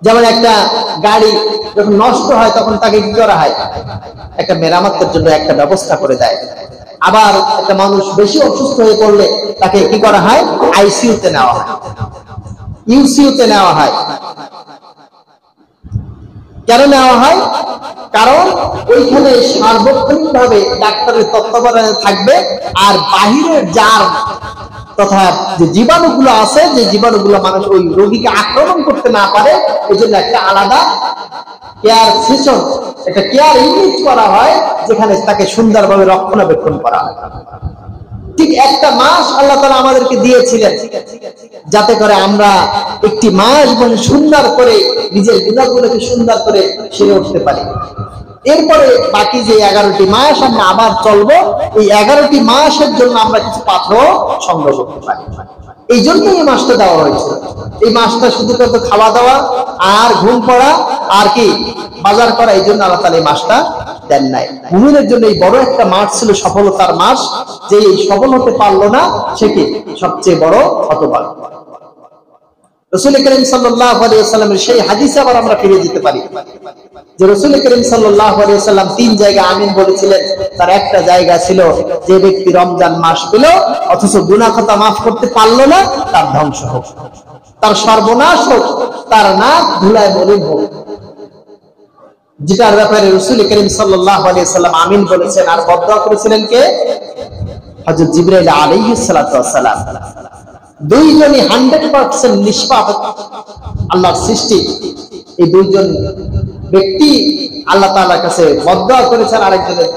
যেমন একটা গাড়ি যখন নষ্ট হয় তখন তাকে কি করা হয়, একটা মেরামতের জন্য একটা ব্যবস্থা করে দেয়। আবার একটা মানুষ বেশি অসুস্থ হয়ে পড়লে তাকে কি করা হয়, আইসিইউতে নেওয়া হয়, ইউসিইউতে নেওয়া হয়। কেন নেওয়া হয়? কারণ ওইখানে সার্বক্ষণিকভাবে ডাক্তারের তত্ত্বাবধানে থাকবে, আর বাহিরের জার্ম তথা যে জীবাণুগুলো আছে, যে জীবাণুগুলো মানুষ ওই রোগীকে আক্রমণ করতে না পারে, এই জন্য একটা আলাদা কেয়ার সেশন, একটা কেয়ার ইউনিট করা হয়, যেখানে তাকে সুন্দরভাবে রক্ষণাবেক্ষণ করা হয়। ঠিক একটা মাস আল্লাহ তাআলা আমাদেরকে দিয়েছিলেন যাতে করে আমরা একটি মাস মানে সুন্দর করে নিজের গুনাহগুলোকে সুন্দর করে সেরে উঠতে পারি। এরপরে বাকি যে 11টি মাস আমরা আবার চলবো, এই 11টি মাসের জন্য আমরা কিছু পাথর সংগ্রহ করতে পারি। এই জন্যই এই মাসটা দেওয়া হয়েছিল। এই মাসটা শুধুমাত্র খাওয়া দাওয়া আর ঘুম পড়া আর কি বাজার করা, এই জন্য আল্লাহ তাআলা এই মাসটা দেন নাই। মুমিনের জন্য এই বড় একটা মাস ছিল, সফলতার মাস। যে এই সফল হতে পারলো না, সে কি সবচেয়ে বড় হতভাগ্য। রাসূল করিম সাল্লাল্লাহু আলাইহি ওয়াসাল্লামের সেই হাদিসে আবার আমরা ফিরে যেতে পারি যে রাসূল করিম সাল্লাল্লাহু আলাইহি ওয়াসাল্লাম 3 জায়গায় আমিন বলেছিলেন। তার একটা জায়গা ছিল, যে ব্যক্তি রমজান মাস পেল অথচ গুনাহ খাতা মাফ করতে পারলো না, তার ধ্বংস হোক, তার সর্বনাশ হোক, তার নাক ধুলায় মলিন হোক। যেটার ব্যাপারে রাসূল করিম সাল্লাল্লাহু আলাইহি ওয়াসাল্লাম আমিন বলেছেন আর বদদোয়া করেছিলেন কে? হযরত জিবরাইল আলাইহিস সালাতু ওয়াস সালাম। দুইজনই 100% নিষ্পাপ আল্লাহর সৃষ্টি। এই দুইজন ব্যক্তি আল্লাহ তাআলার কাছে বদদোয়া করেছেন, আরেকজনের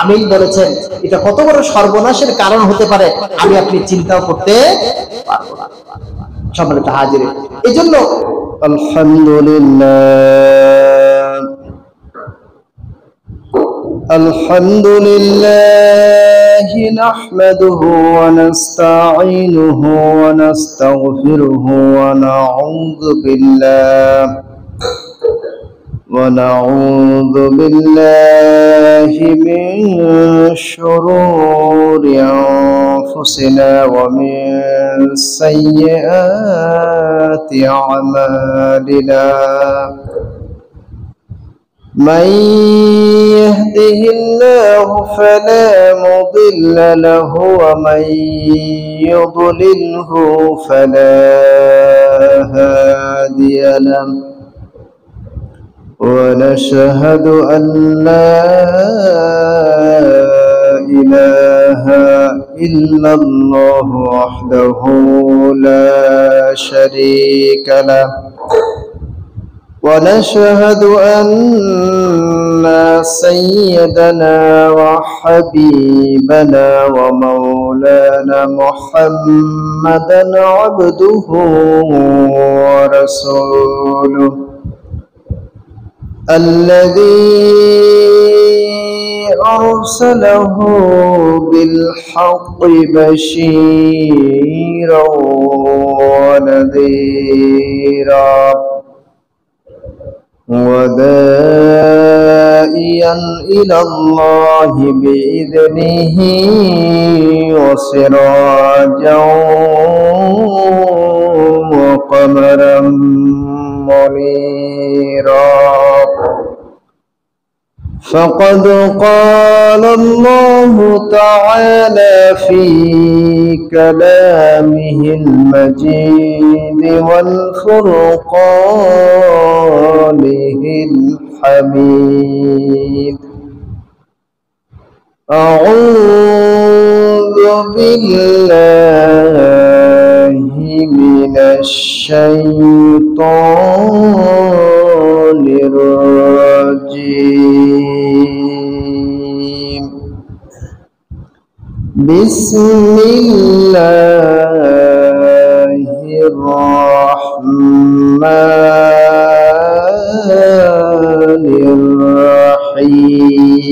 আমিন বলেছেন। এটা কত বড় সর্বনাশের কারণ হতে পারে আমি আপনি চিন্তাও করতে পারবো না। সম্মানিত হাজিরিন, এজন্য আলহামদুলিল্লাহ নাহমাদুহু ওয়া নাস্তাঈনুহু ওয়া নাস্তাগফিরুহু ওয়া نعوذ بالله من شرور أنفسنا ومن سيئات أعمالنا من يهده الله فلا مضل له ومن يضلله فلا هادي له ونشهد أن لا إله إلا الله وحده لا شريك له ونشهد أن سيدنا وحبيبنا ومولانا محمدا عبده ورسوله الذي أرسله بالحق بشيرا ونذيرا وداعيا إلى الله بإذنه وسراجا وقمرا منيرا فقد قال الله تعالى في كلامه المجيد والفرقانه الحميد أعوذ بالله من الشيطان الرجيم بسم الله الرحمن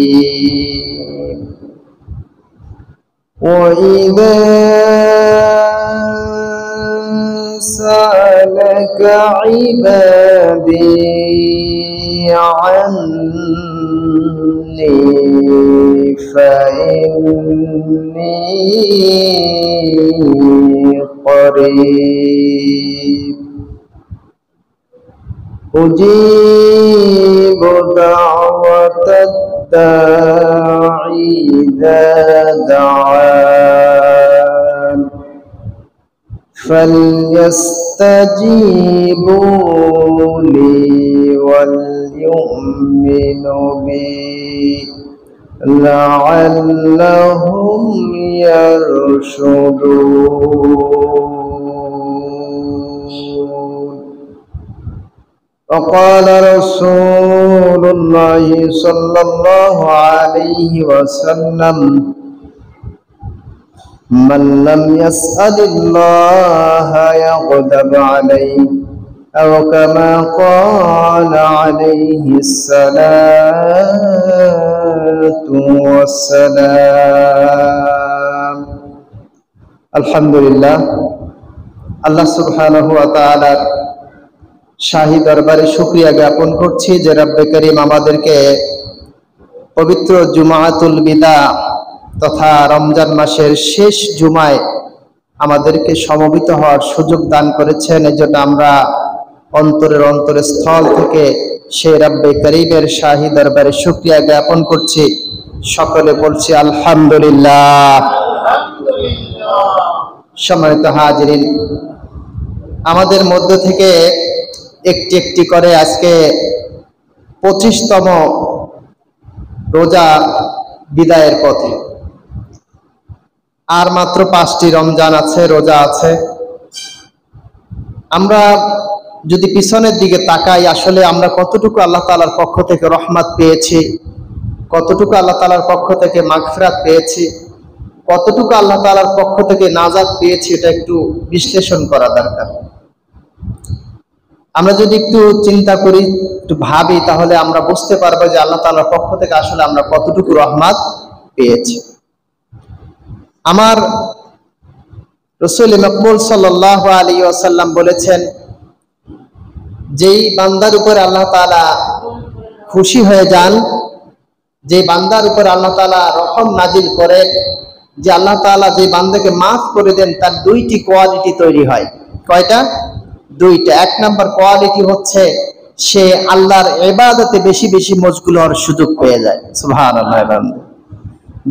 الرحيم وإذا سألك عبادي عني فإني قريب أجيب دعوة الداعي إذا دعان فليستجيبوا لي وليؤمنوا بي لعلهم يرشدون. وقال رسول الله صلى الله عليه وسلم: من لم يسأل الله يغضب عليه، أو كما قال عليه الصلاة والسلام. আলহামদুলিল্লাহ, আল্লাহ সুবহানাহু ওয়া তাআলার শাহী দরবারে শুকরিয়া জ্ঞাপন করছি যে রব্বে করিম আমাদেরকে পবিত্র জুমাতুল বিদা তথা রমজান মাসের শেষ জুমায় আমাদেরকে সমবেত হওয়ার সুযোগ দান করেছেন। এজন্য আমরা অন্তরের স্থল থেকে সেই রব্বে করিমের শাহী দরবারে শুকরিয়া জ্ঞাপন করছি। সকলে বলছি আলহামদুলিল্লাহ। সম্মানিত হাজিরিন, আমাদের মধ্য থেকে একটি একটি করে আজকে 25তম রোজা বিদায়ের পথে। আর মাত্র 5টি রমজান আছে, রোজা আছে। আমরা যদি পিছনের দিকে তাকাই, আসলে আমরা কতটুকু আল্লাহ তাআলার পক্ষ থেকে রহমত পেয়েছি, কতটুকু আল্লাহ তাআলার পক্ষ থেকে মাগফিরাত পেয়েছি, কতটুকু আল্লাহ তাআলার পক্ষ থেকে নাজাত পেয়েছি, এটা একটু বিশ্লেষণ করা দরকার। আমরা যদি একটু চিন্তা করি, একটু ভাবি, তাহলে আমরা বুঝতে পারবো যে আল্লাহ তাআলার পক্ষ থেকে আসলে আমরা কতটুকু রহমত পেয়েছি। আমার রাসূল মকবুল সাল্লাল্লাহু আলাইহি ওয়াসাল্লাম বলেছেন, যেই বান্দার উপর আল্লাহ তাআলা খুশি হয়ে যান, যে বান্দার উপর আল্লাহ তাআলা রহম নাজিল করেন, যে আল্লাহ তাআলা যে বান্দাকে মাফ করে দেন, তার 2টি কোয়ালিটি তৈরি হয়। কয়টা? 2টা। 1 নম্বর কোয়ালিটি হচ্ছে সে আল্লাহর ইবাদতে বেশি বেশি মশগুল হওয়ার সুযোগ পেয়ে যায়। সুবহানাল্লাহ।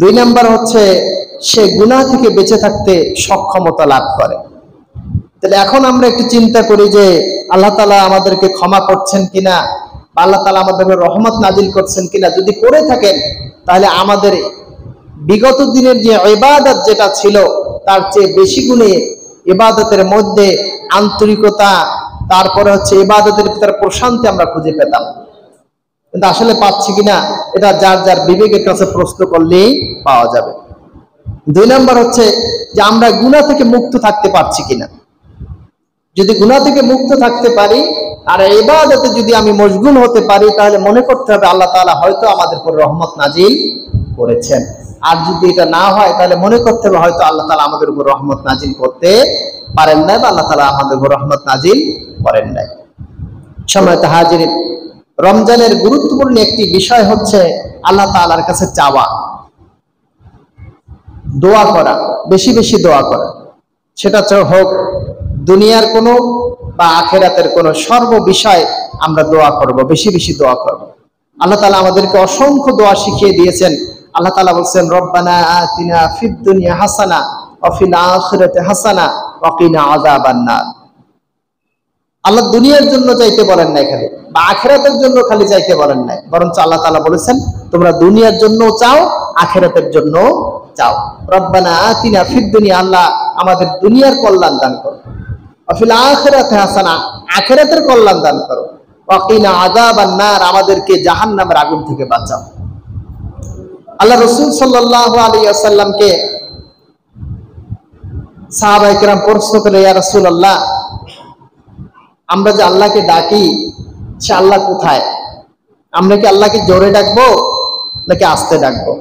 2 নম্বর হচ্ছে সে গুনাহ থেকে বেঁচে থাকতে সক্ষমতা লাভ করে। তাহলে এখন আমরা একটু চিন্তা করি যে আল্লাহ তাআলা আমাদেরকে ক্ষমা করছেন কিনা, বা আল্লাহ তাআলা আমাদেরকে রহমত নাজিল করছেন কিনা। যদি করে থাকেন, তাহলে আমাদের বিগত দিনের যে ইবাদত যেটা ছিল, তার চেয়ে বেশি গুণে ইবাদতের মধ্যে আন্তরিকতা, তারপরে হচ্ছে ইবাদতের ভিতরে প্রশান্তি আমরা খুঁজে পেতাম। কিন্তু আসলে পাচ্ছি কিনা, এটা যার যার বিবেকের কাছে প্রশ্ন করলেই পাওয়া যাবে। 2 নম্বর হচ্ছে যে আমরা গুনাহ থেকে মুক্ত থাকতে পারছি কিনা। যদি গুনাহ থেকে মুক্ত থাকতে পারি আর ইবাদতে যদি আমি মশগুল হতে পারি, তাহলে মনে করতে হবে আল্লাহ তাআলা হয়তো আমাদের উপর রহমত নাজিল করেছেন। আর যদি এটা না হয়, তাহলে মনে করতে হবে হয়তো আল্লাহ তাআলা আমাদের উপর রহমত নাজিল করতে পারেন নাই, বা আল্লাহ তাআলা আমাদের উপর রহমত নাজিল করেন নাই। সম্মানিত হাজিরিন, রমজানের গুরুত্বপূর্ণ একটি বিষয় হচ্ছে আল্লাহ তাআলার কাছে চাওয়া, দোয়া করা, বেশি বেশি দোয়া করা। সেটা হোক দুনিয়ার কোনো বা আখিরাতের কোনো, সর্ব বিষয় আমরা দোয়া করব, বেশি বেশি দোয়া করব। আল্লাহ তাআলা আমাদেরকে অসংখ্য দোয়া শিখিয়ে দিয়েছেন। আল্লাহ তাআলা বলেন, রব্বানা আতিনা ফিদ দুনিয়া হাসানা ওয়া ফিল আখিরাতি হাসানা ওয়া কিনা আযাবান নার। আল্লাহ দুনিয়ার জন্য চাইতে বলেন নাই খালি, বা আখিরাতের জন্য খালি চাইতে বলেন নাই, বরঞ্চ আল্লাহ তাআলা বলেছেন তোমরা দুনিয়ার জন্য চাও, আখিরাতের জন্য চাও। রব্বানা আতিনা ফিদ দুনিয়া, আল্লাহ আমাদের দুনিয়ার কল্যাণ দান করো, ওয়া ফিল আখিরাতি হাসানা, আখিরাতের কল্যাণ দান করো, ওয়া কিনা আযাবান নার, আমাদেরকে জাহান্নামের আগুন থেকে বাঁচাও। আল্লাহ রাসূল সাল্লাল্লাহু আলাইহি ওয়াসাল্লামকে সাহাবায়ে কেরাম প্রশ্ন করে, ইয়া রাসূলুল্লাহ, আমরা যে আল্লাহকে ডাকি, সে আল্লাহ কোথায়? আমরা কি আল্লাহকে জোরে ডাকবো নাকি আস্তে ডাকবো?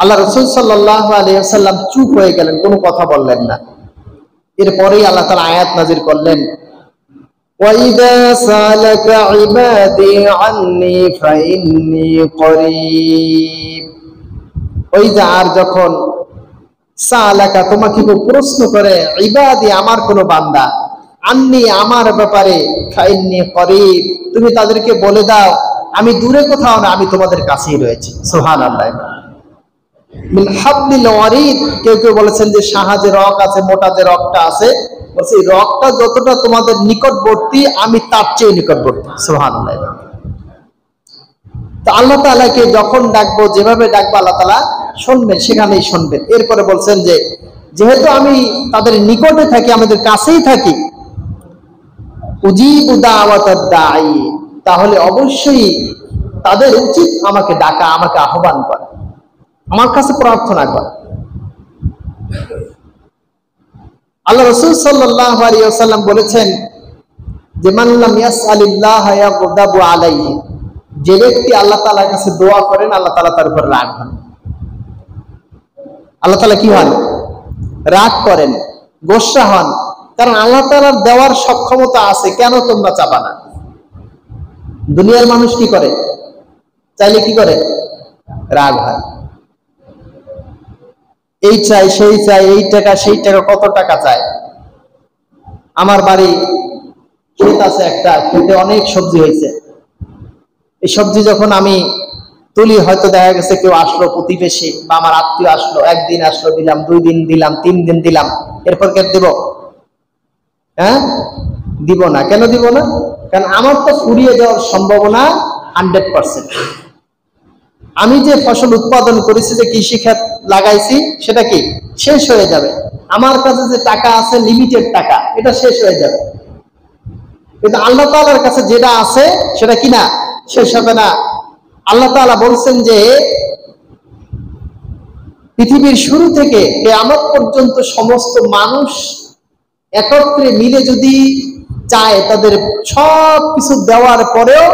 আল্লাহ রাসূল সাল্লাল্লাহু আলাইহি ওয়াসাল্লাম চুপ হয়ে গেলেন, কোনো কথা বললেন না। এরপরেই আল্লাহ তাআলা আয়াত নাযিল করলেন, وَإِذَا سَأَلَكَ عِبَادِي عَنِّي فَإِنِّي قَرِيبٌ। ওই যে আর যখন সালাকা, তোমাকে কেউ প্রশ্ন করে, ইবাদি, আমার কোন বান্দা, আন্নি, আমার ব্যাপারে, ফাইন্নি করিব, তুমি তাদেরকে বলে দাও আমি দূরে কোথাও না, আমি তোমাদের কাছেই রয়েছি। সুবহানাল্লাহ। মিন হাবলিল ওয়ারিদ, কেউ কেউ বলেছেন যে সাহায্যের রক আছে, মোটা যে রকটা আছে, বলছে এই রকটা যতটা তোমাদের নিকটবর্তী আমি তার চেয়ে নিকটবর্তী। সুবহানাল্লাহ। তো আল্লাহ তাআলাকে যখন ডাকবো, যেভাবে ডাকবো আল্লাহ তাআলা শুনবেন, সেখানেই শুনবেন। এরপরে বলছেন যে যেহেতু আমি তাদের নিকটে থাকি, আমাদের কাছেই থাকি, উজিবু দাওয়াতাদ দাঈ, তাহলে অবশ্যই তাদের উচিত আমাকে ডাকা, আমাকে আহ্বান করা, আমার কাছে প্রার্থনা করা। আল্লাহ রাসূল সাল্লাল্লাহু আলাইহি ওয়াসাল্লাম বলেছেন যে মান লাম ইয়াসআলিল্লাহ ইয়াগদাবু আলাইহি, যে ব্যক্তি আল্লাহ তাআলার কাছে দোয়া করেন আল্লাহ তাআলা তার উপর রাগ হন। আল্লাহ তাআলা কি হন? রাগ করেন, গোসা হন। কারণ আল্লাহ তাআলার দেওয়ার সক্ষমতা আছে, কেন তোমরা চাবা না? দুনিয়ার মানুষ কি করে? চাইলে কি করে? রাগ হয়, এই চাই সেই চাই, এই টাকা সেই টাকা, কত টাকা চায়। আমার বাড়ি ক্ষেত আছে, একটা ক্ষেতে অনেক সবজি হয়েছে। এই সবজি যখন আমি তুলি, হয়তো দেখা গেছে কেউ আসলো, প্রতিবেশী বা আমার আত্মীয় আসলো, একদিন আসলো, দিলাম, 2 দিন দিলাম, 3 দিন দিলাম, এরপর কে দেব? হ্যাঁ, দিব না। কেন দিব না? কারণ আমার তো ফুরিয়ে যাওয়ার সম্ভাবনা 100%। আমি যে ফসল উৎপাদন করেছি, যে কৃষি ক্ষেত লাগাইছি, সেটা কি শেষ হয়ে যাবে। আমার কাছে যে টাকা আছে, লিমিটেড টাকা, এটা শেষ হয়ে যাবে। কিন্তু আল্লাহ তাআলার কাছে যেটা আছে সেটা কি না, শেষ হবে না। আল্লাহ তাআলা বলছেন যে পৃথিবীর শুরু থেকে কিয়ামত পর্যন্ত সমস্ত মানুষ একত্রে মিলে যদি চায়, তাদের সব কিছু দেওয়ার পরেও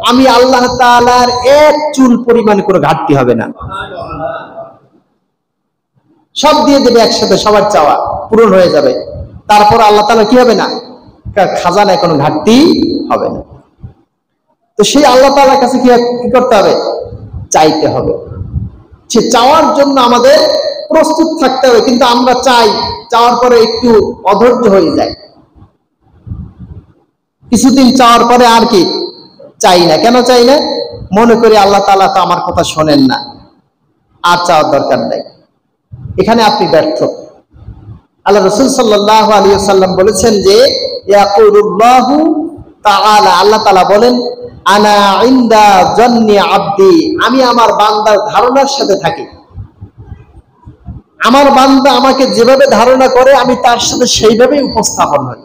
আমি আল্লাহ তাআলার এক চুল পরিমাণ করে ঘাটতি হবে না। সব দিয়ে দেবে একসাথে, সবার চাওয়া পূরণ হয়ে যাবে। তারপর আল্লাহ তাআলা কি হবে না, খাজানায় কোনো ঘাটতি হবে না। তো সেই আল্লাহ তাআলার কাছে কি করতে হবে? চাইতে হবে। সে চাওয়ার জন্য আমাদের প্রস্তুত থাকতে হবে। কিন্তু আমরা চাই, চাওয়ার পরে একটু অধৈর্য হয়ে যায়, কিছুদিন চাওয়ার পরে আর কি চাই না। কেন চাই না? মনে করি আল্লাহ তাআলা তো আমার কথা শোনেন না, আর চাওয়ার দরকার নাই। এখানে আপনি ব্যর্থ। আল্লাহ রাসূল সাল্লাল্লাহু আলাইহি ওয়াসাল্লাম বলেছেন যে ইয়াকুলুল্লাহু তাআলা, আল্লাহ তাআলা বলেন, আনা ইনদা জান্নি আবদি, আমি আমার বান্দার ধারণার সাথে থাকি। আমার বান্দা আমাকে যেভাবে ধারণা করে, আমি তার সাথে সেইভাবেই উপস্থাপন হই।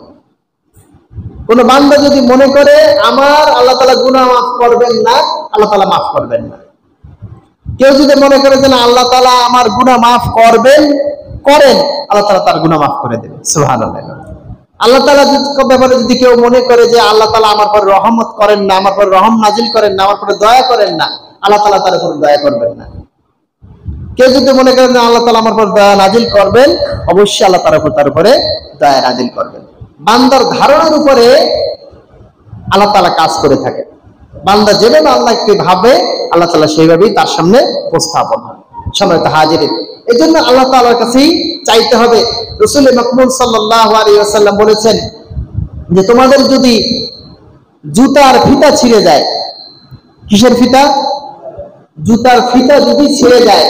কোন বান্দা যদি মনে করে আমার আল্লাহ তাআলা গুনাহ মাফ করবেন না, আল্লাহ তাআলা মাফ করবেন না। কেউ যদি মনে করে যে না আল্লাহ তাআলা আমার গুনাহ মাফ করবেন, করেন, আল্লাহ তাআলা তার গুনাহ মাফ করে দেবেন। সুবহানাল্লাহ। আল্লাহ তাআলা ব্যাপারে যদি কেউ মনে করে যে আল্লাহ তাআলা আমার পর রহমত করেন না, আমার পর রহম নাজিল করেন না, আমার পর দয়া করেন না, আল্লাহ তাআলা তার উপর দয়া করবেন না। কেউ যদি মনে করেন যে আল্লাহ তাআলা আমার পর দয়া নাজিল করবেন, অবশ্যই আল্লাহ তার উপরে দয়া নাজিল করবেন। বান্দার ধারণার উপরে আল্লাহ তাআলা কাজ করে থাকে। বান্দা যেভাবে আল্লাহকে ভাবে, আল্লাহ তাআলা সেইভাবেই তার সামনে উপস্থাপন হয়। সম্মানিত হাজিরিন, এজন্য আল্লাহ তাআলার কাছেই চাইতে হবে। রাসূল মাকবুল সাল্লাল্লাহু আলাইহি ওয়াসাল্লাম বলেছেন যে তোমাদের যদি জুতার ফিতা ছিঁড়ে যায়, কিসের ফিতা? জুতার ফিতা যদি ছিঁড়ে যায়,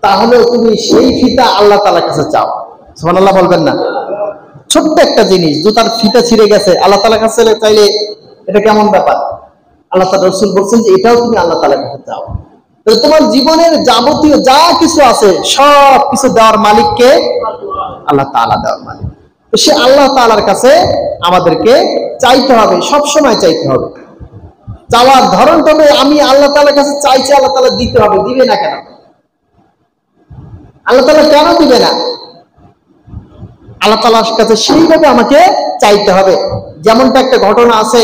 তাহলে তুমি সেই ফিতা আল্লাহ তাআলার কাছে চাও। সুবহানাল্লাহ বলবেন না? ছোট্ট একটা জিনিস, জুতার ফিতা ছিঁড়ে গেছে, আল্লাহ তাআলার কাছে চাইলে এটা কেমন ব্যাপার? আল্লাহ তাআলা, রাসূল বলছেন যে এটাও তুমি আল্লাহ তাআলার কাছে চাও। তোমার জীবনের যাবতীয় যা কিছু আছে, সব কিছু দেওয়ার মালিককে আল্লাহ তাআলা, দেওয়ার মালিক। তো সে আল্লাহ তাআলার কাছে আমাদেরকে চাইতে হবে, সব সময় চাইতে হবে। চাওয়ার ধরনটা হবে আমি আল্লাহ তাআলার কাছে চাইছি, আল্লাহ তাআলা দিতে হবে। দিবে না কেন? আল্লাহ তাআলা কেন দিবে না? আল্লাহ তাআলার কাছে সেইভাবে আমাকে চাইতে হবে। যেমনটা একটা ঘটনা আছে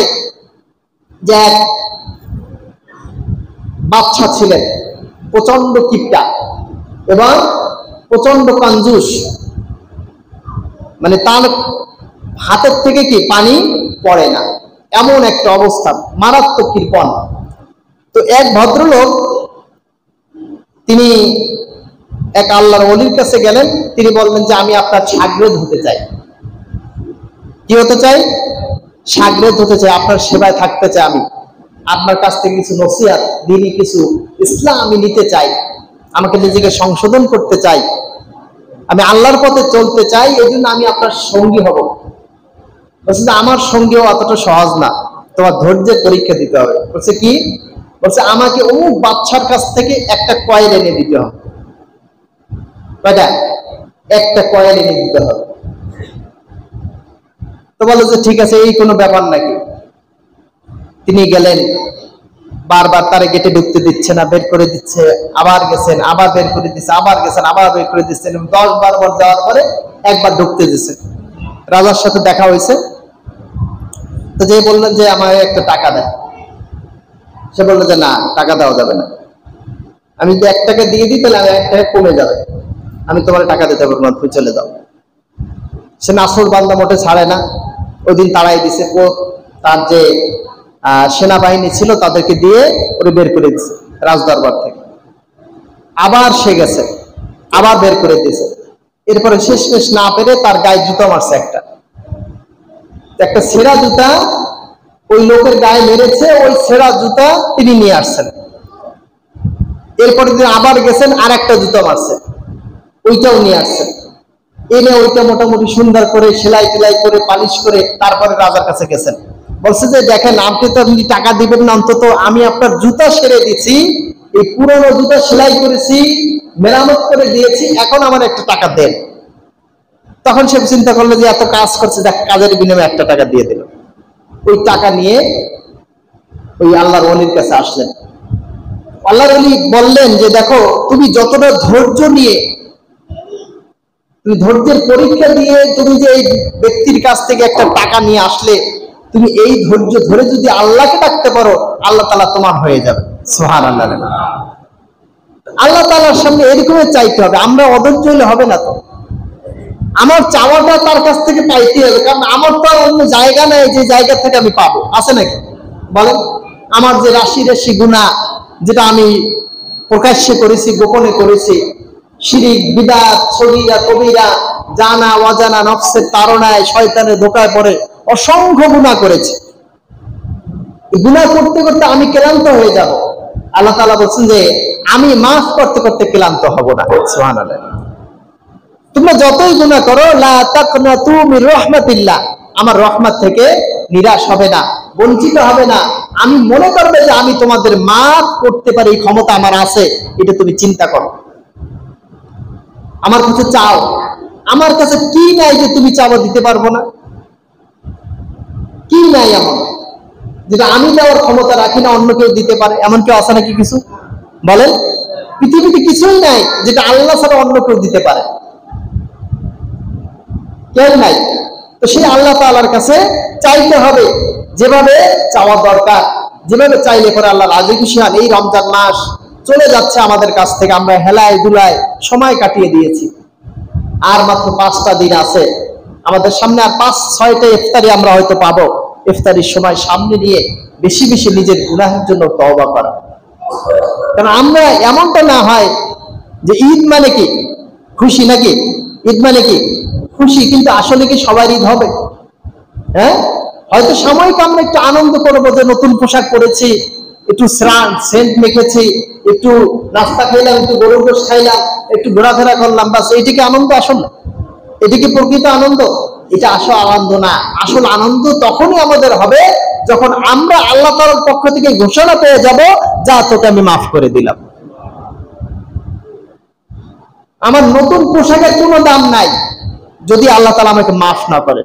যে এক বাদশা ছিলেন, প্রচন্ড কিপটা এবং প্রচন্ড কঞ্জুস, মানে তার হাতের থেকে কি পানি পড়ে না, এমন একটা অবস্থা, মারাত্মক কৃপণ। তো এক ভদ্রলোক, তিনি এক আল্লাহর ওলির কাছে গেলেন। তিনি বললেন যে আমি আপনার শাগরেদ হতে চাই। কি হতে চাই? শাগরেদ হতে চাই, আপনার সেবায় থাকতে চাই, আমি আপনার কাছ থেকে কিছু নসিহত, দিনই কিছু ইসলাম আমি নিতে চাই, আমাকে নিজেকে সংশোধন করতে চাই, আমি আল্লাহর পথে চলতে চাই, এই জন্য আমি আপনার সঙ্গী হব। বলছে যে আমার সঙ্গীও অতটা সহজ না, তোমার ধৈর্যের পরীক্ষা দিতে হবে। বলছে কি? বলছে আমাকে অমুক বাচ্চার কাছ থেকে একটা কয়েল এনে দিতে হবে। কয়টা? একটা কয়েল এনে দিতে হবে। তো বলে যে ঠিক আছে, এই কোনো ব্যাপার নাকি। তিনি গেলেন, বারবার তারে গেটে ঢুকতে দিচ্ছে না, বের করে দিচ্ছে, আবার গেছেন, আবার বের করে দিচ্ছে, আবার গেছেন, আবার বের করে দিচ্ছেন, 10-12 বার যাওয়ার পরে একবার ঢুকতে দিচ্ছে। রাজার সাথে দেখা হয়েছে, তো যে বললেন যে আমার একটা টাকা দেয়। সে বললো যে না, টাকা দেওয়া যাবে না, আমি যদি 1 টাকা দিয়ে দিই তাহলে 1 টাকা কমে যাবে, আমি তোমার টাকা দিতে পারবো না, তুমি চলে যাও। সে নাসর বান্দা মোটে ছাড়ে না, ওই দিন তাড়াই দিছে, তার যে সেনাবাহিনী ছিল তাদেরকে দিয়ে ওরে বের করে দিছে রাজদরবার থেকে। আবার সে গেছে, আবার বের করে দিয়েছে। এরপরে শেষ না পেরে তার গায়ে জুতা মারছে, একটা ছেঁড়া জুতা ওই লোকের গায়ে মেরেছে, ওই ছেঁড়া জুতা তিনি নিয়ে আসছেন। এরপরে তিনি আবার গেছেন, আর একটা জুতা মারছে, ওইটাও নিয়ে আসছেন। এনে ওইটা মোটামুটি সুন্দর করে সেলাই টেলাই করে পালিশ করে তারপরে রাজার কাছে গেছেন। বলছে যে দেখেন, আপনি তো যদি টাকা দিবেন না, অন্তত আমি আপনার জুতা সেরে দিছি, এই পুরনো জুতা সেলাই করেছি, মেরামত করে দিয়েছি, এখন আমার একটা টাকা দেন। তখন সে চিন্তা করলো যে এত কাজ করছে, দেখ কাজের বিনিময়ে 1 টাকা দিয়ে দিল। ওই টাকা নিয়ে ওই আল্লাহর ওলির কাছে আসলেন। আল্লাহর ওলি বললেন যে দেখো, তুমি যতটা ধৈর্য নিয়ে, তুমি ধৈর্যের পরীক্ষা দিয়ে তুমি যে এই ব্যক্তির কাছ থেকে একটা টাকা নিয়ে আসলে, তুমি এই ধৈর্য ধরে যদি আল্লাহকে ডাকতে পারো, আল্লাহ তাআলা তোমার হয়ে যাবে। সুবহানাল্লাহ। আল্লাহ তাআলার সামনে এরকমই চাইতে হবে, আমরা অধৈর্য হলে হবে না। তো আমার চাওয়াটা তার কাছ থেকে পাইতে হবে, কারণ আমার তো অন্য জায়গা নাই যে জায়গা থেকে আমি পাবো, আছে নাকি বলেন? আমার যে রাশি গুনাহ, যেটা আমি প্রকাশ্যে করেছি, গোপনে করেছি, শিরিক, বিদআত, সগীরা কবিরা, জানা অজানা, নফসের তাড়নায়, শয়তানের ধোঁকায় পড়ে অসংখ্য গুনাহ করেছি। গুনাহ করতে করতে আমি ক্লান্ত হয়ে যাব। আল্লাহ তাআলা বলছেন যে আমি মাফ করতে করতে ক্লান্ত হব না। সুবহানাল্লাহ। তোমরা যতই গুনাহ করো, লা তাকনাতু মির রাহমাতিল্লাহ, আমার রহমত থেকে নিরাশ হবে না, বঞ্চিত হবে না। আমি মনে করবে যে আমি তোমাদের মাফ করতে পারি, এই ক্ষমতা আমার আছে, এটা তুমি চিন্তা করো। আমার কাছে চাও, আমার কাছে কি নাই যে তুমি চাও দিতে পারবো না? কি নাই এমন যেটা আমি দেওয়ার ক্ষমতা রাখি না, অন্য কেউ দিতে পারে? এমন কেউ আছে নাকি? কিছু বলেন। পৃথিবীতে কিছুই নাই যেটা আল্লাহ ছাড়া অন্য কেউ দিতে পারে, কেউ নাই। তো সেই আল্লাহ তাআলার কাছে চাইতে হবে, যেভাবে চাওয়া দরকার, যেভাবে চাইলে পরে আল্লাহ রাজি খুশি হন। এই রমজান মাস চলে যাচ্ছে আমাদের কাছ থেকে, আমরা হেলায় দুলায় সময় কাটিয়ে দিয়েছি। আর মাত্র 5টা দিন আছে আমাদের সামনে, আর 5-6টা ইফতারি আমরা হয়তো পাবো। ইফতারির সময় সামনে নিয়ে বেশি বেশি নিজের গুনাহের জন্য তওবা করা। কারণ আমরা এমনটা না হয় যে ঈদ মানে কি খুশি, নাকি? ঈদ মানে কি খুশি, কিন্তু আসলে কি সবার ঈদ হবে? হ্যাঁ, হয়তো সাময়িক আমরা একটু আনন্দ করবো যে নতুন পোশাক পরেছি, একটু সেন্ট মেখেছি, একটু নাস্তা খাইলাম, একটু গরুর গোশত খাইলাম, একটু ঘোরাফেরা করলাম, বাস। এইটা কি আনন্দ? আসলে এটা কি প্রকৃত আনন্দ? এটা আসল আনন্দ না। আসল আনন্দ তখনই আমাদের হবে যখন আমরা আল্লাহ তাআলার পক্ষ থেকে ঘোষণা পেয়ে যাব, যা তোকে আমি মাফ করে দিলাম। আমার নতুন পোশাকের কোনো দাম নাই যদি আল্লাহ তাআলা আমাকে মাফ না করে।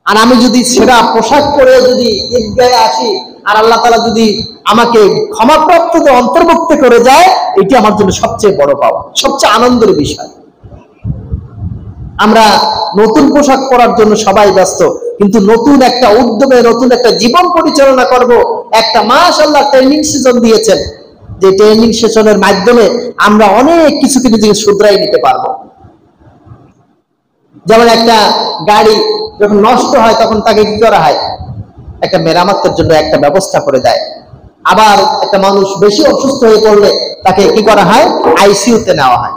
আর আমি যদি ছেঁড়া পোশাক পরে যদি ঈদগাহে আসি, আর আল্লাহ তাআলা যদি আমাকে ক্ষমাপ্রাপ্তদের অন্তর্ভুক্ত করে যায়, এটি আমার জন্য সবচেয়ে বড় পাওয়া, সবচেয়ে আনন্দের বিষয়। আমরা নতুন পোশাক পরার জন্য সবাই ব্যস্ত, কিন্তু নতুন একটা উদ্যমে নতুন একটা জীবন পরিচালনা করব। একটা মাস আল্লাহ ট্রেনিং সেশন দিয়েছেন, যে ট্রেনিং সেশনের মাধ্যমে আমরা অনেক কিছু নিজেকে শুধরাই নিতে পারবো। যেমন একটা গাড়ি যখন নষ্ট হয় তখন তাকে কি করা হয়? একটা মেরামতের জন্য একটা ব্যবস্থা করে দেয়। আবার একটা মানুষ বেশি অসুস্থ হয়ে পড়লে তাকে কি করা হয়? আইসিইউতে নেওয়া হয়,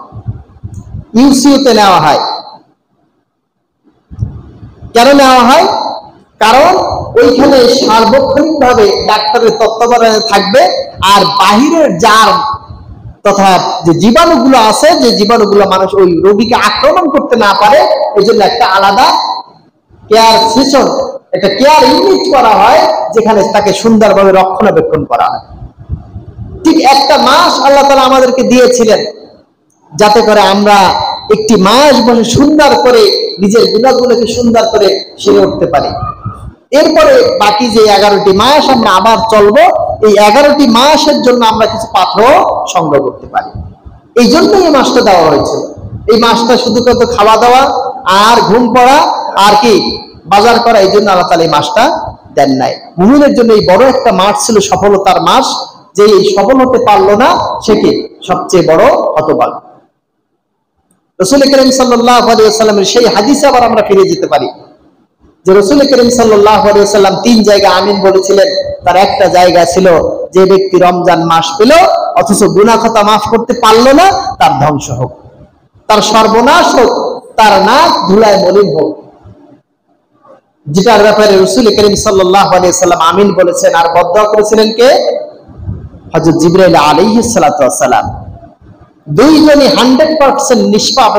ইউসিইউতে নেওয়া হয়। কেন নেওয়া হয়? কারণ ওইখানে সার্বক্ষণিকভাবে ডাক্তারের তত্ত্বাবধানে থাকবে, আর বাহিরের জার্ম তথা যে জীবাণুগুলো আছে, যে জীবাণুগুলো মানুষ ওই রোগীকে আক্রমণ করতে না পারে, এই জন্য একটা আলাদা কেয়ার সেশন, একটা কেয়ার ইউনিট করা হয়, যেখানে তাকে সুন্দরভাবে রক্ষণাবেক্ষণ করা হয়। ঠিক একটা মাস আল্লাহ তাআলা আমাদেরকে দিয়েছিলেন যাতে করে আমরা একটি মাস বসে সুন্দর করে নিজের গুণাগুলোকে সুন্দর করে সেরে উঠতে পারি। এরপরে বাকি যে 11টি মাস আমরা আবার চলবো, এই 11টি মাসের জন্য আমরা কিছু পাত্র সংগ্রহ করতে পারি। এই জন্যই এই মাসটা দেওয়া হয়েছিল। এই মাসটা শুধু কত খাওয়া দাওয়া আর ঘুম পড়া আর কি বাজার করা, এই জন্য আল্লাহ তাআলা এই মাসটা দেন নাই। মুমিনের জন্য এই বড় একটা মাস ছিল, সফলতার মাস। যে এই সফল হতে পারলো না, সে কি সবচেয়ে বড় হতভাগা। রাসূল করিম সাল্লাল্লাহু আলাইহি ওয়াসাল্লামের সেই হাদিসে আবার আমরা ফিরে যেতে পারি যে রাসূল করিম সাল্লাল্লাহু আলাইহি ওয়াসাল্লাম 3 জায়গায় আমিন বলেছিলেন। তার একটা জায়গা ছিল, যে ব্যক্তি রমজান মাস পেল অথচ গুনাহ খাতা মাফ করতে পারলো না, তার ধ্বংস হোক, তার সর্বনাশ হোক, তার নাক ধুলায় মলিন হোক। যেটার ব্যাপারে রাসূল করিম সাল্লাল্লাহু আলাইহি ওয়াসাল্লাম আমিন বলেছেন আর বদদোয়া করেছিলেন কে? হযরত জিবরাইল আলাইহিস সালাতু ওয়াস সালাম। দুইজনই 100% নিষ্পাপ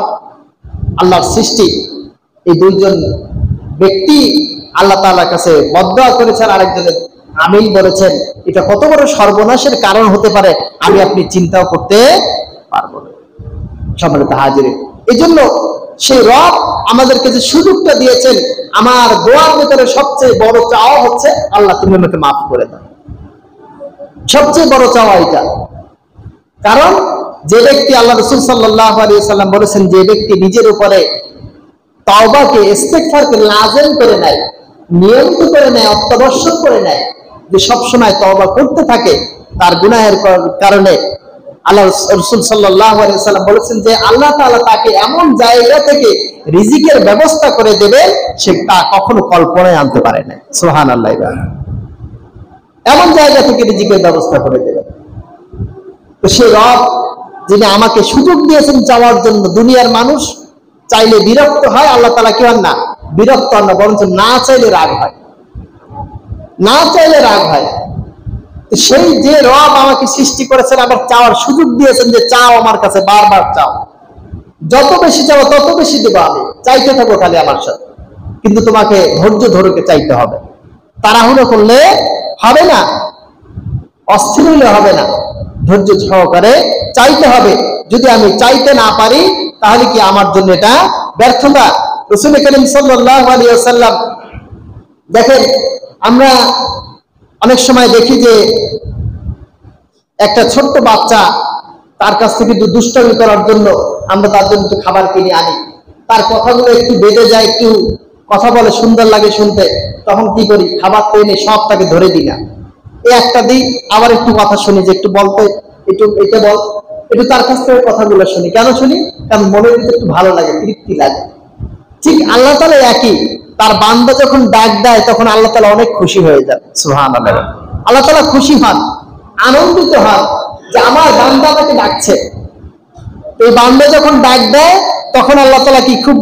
আল্লাহর সৃষ্টি। এই দুইজন ব্যক্তি আল্লাহ তাআলার কাছে বদদোয়া করেছেন, আরেকজনের আমিন বলেছেন। এটা কত বড় সর্বনাশের কারণ হতে পারে আমি আপনি চিন্তাও করতে পারবো না। সম্মানিত হাজিরিন, এই জন্য সেই রব আমাদেরকে যে সুযোগটা দিয়েছেন, আমার দোয়ার ভিতরে সবচেয়ে বড় চাওয়া হচ্ছে আল্লাহ তুমি আমাকে মাফ করে দাও। সবচেয়ে বড় চাওয়া এটা। কারণ যে ব্যক্তি, আল্লাহ রাসূল সাল্লাল্লাহু আলাইহি ওয়াসাল্লাম বলেছেন, যে ব্যক্তি নিজের উপরে তাওবাকে ইস্তেগফারকে লাজিম করে নেয়, নিয়মিত করে নেয়, অত্যাবশ্যক করে নেয়, যে সব সময় তওবা করতে থাকে তার গুনাহের কারণে, আল্লাহ রাসূল সাল্লাল্লাহু আলাইহি ওয়াসাল্লাম বলেছেন যে আল্লাহ তাআলা তাকে এমন জায়গা থেকে রিজিকের ব্যবস্থা করে দেবেন সে তা কখনো কল্পনায় আনতে পারে না। সুবহানাল্লাহ। এমন জায়গা থেকে রিজিকের ব্যবস্থা করে দেবেন। তো সেই রব যিনি আমাকে সুযোগ দিয়েছেন চাওয়ার জন্য, দুনিয়ার মানুষ চাইলে বিরক্ত হয়, আল্লাহ তাআলা কি হন না? বিরক্ত হন না, বরঞ্চ না চাইলে রাগ হয়, না চাইলে রাগ হয়। সেই যে রব আমাকে সৃষ্টি করেছেন, আবার চাওয়ার সুযোগ দিয়েছেন যে চাও আমার কাছে, বারবার চাও, যত বেশি চাও তত বেশি দেবো, আমি চাইতে থাকো খালি আমার সাথে, কিন্তু তোমাকে ধৈর্য ধরে চাইতে হবে, তাড়াহুড়ো করলে হবে না, অস্থির হলে হবে না, ধৈর্য সহকারে চাইতে হবে। যদি আমি চাইতে না পারি তাহলে কি আমার জন্য এটা ব্যর্থতা। রাসূল করিম সাল্লাল্লাহু আলাইহি ওয়াসাল্লাম, দেখেন আমরা অনেক সময় দেখি যে একটা ছোট্ট বাচ্চা, তার কাছ থেকে একটু দুষ্টামি করার জন্য আমরা তার জন্য একটু খাবার কিনে আনি, তার কথাগুলো একটু বেঁধে যায়, একটু কথা বলে সুন্দর লাগে শুনতে, তখন কি করি? খাবার তো এনে সব তাকে ধরে দিই না, এই একটা দিই, আবার একটু কথা শুনি যে একটু বলতে, একটু এটা বল, একটু তার কাছ থেকে কথাগুলো শুনি। কেন শুনি? কারণ মনের ভিতরে একটু ভালো লাগে, তৃপ্তি লাগে। ঠিক আল্লাহ তাআলা একই, তার বান্দা যখন ডাক দেয় তখন আল্লাহ তাআলা অনেক খুশি হয়ে যায়। সুবহানাল্লাহ। আল্লাহ তাআলা খুশি হন, আনন্দিত হন যে আমার বান্দা আমাকে ডাকছে। এই বান্দা যখন ডাক দেয় তখন আল্লাহ তাআলা কি খুব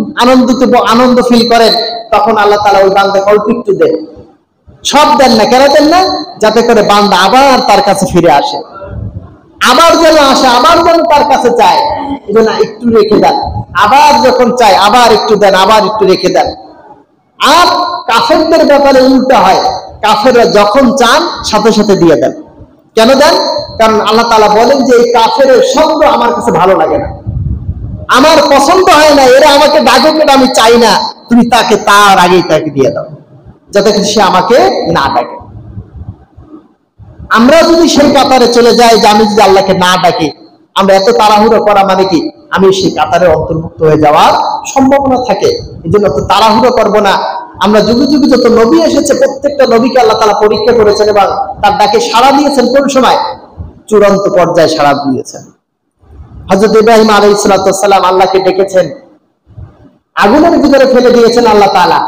আনন্দ ফিল করেন। তখন আল্লাহ তাআলা ওই বান্দাকে অল্প একটু দেন, সব দেন না। কেন দেন না? যাতে করে বান্দা আবার তার কাছে ফিরে আসে, আবার যেন আসে, আবার যেন তার কাছে চায়, এজন্য একটু রেখে দেন। আবার যখন চায় আবার একটু দেন, আবার একটু রেখে দেন। আর কাফেরদের ব্যাপারে উল্টা হয়, কাফেররা যখন চান সাথে সাথে দিয়ে দেন। কেন দেন? কারণ আল্লাহ তাআলা বলেন যে এই কাফেরের শব্দ আমার কাছে ভালো লাগে না, আমার পছন্দ হয় না, এরা আমাকে ডাকুক, এটা আমি চাই না, তুমি তাকে তার আগেই তাকে দিয়ে দাও, যাতে সে আমাকে না ডাকে। আমরা যদি সেই কাতারে চলে যাই যে আমি যদি আল্লাহকে না ডাকি, আমরা এত তাড়াহুড়ো করা মানে কি আমি সেই কাতারে অন্তর্ভুক্ত হয়ে যাওয়ার সম্ভাবনা থাকে। এই জন্য তো তাড়াহুড়ো করবো না। আমরা যুগে যুগে যত নবী এসেছে প্রত্যেকটা নবীকে আল্লাহ তাআলা পরীক্ষা করেছেন এবং তার ডাকে সাড়া দিয়েছেন। কোন সময়? চূড়ান্ত পর্যায়ে সাড়া দিয়েছেন। হযরত ইব্রাহিম আলাইহিস সালাম আল্লাহকে ডেকেছেন, আগুনের ভিতরে ফেলে দিয়েছেন আল্লাহ তাআলা।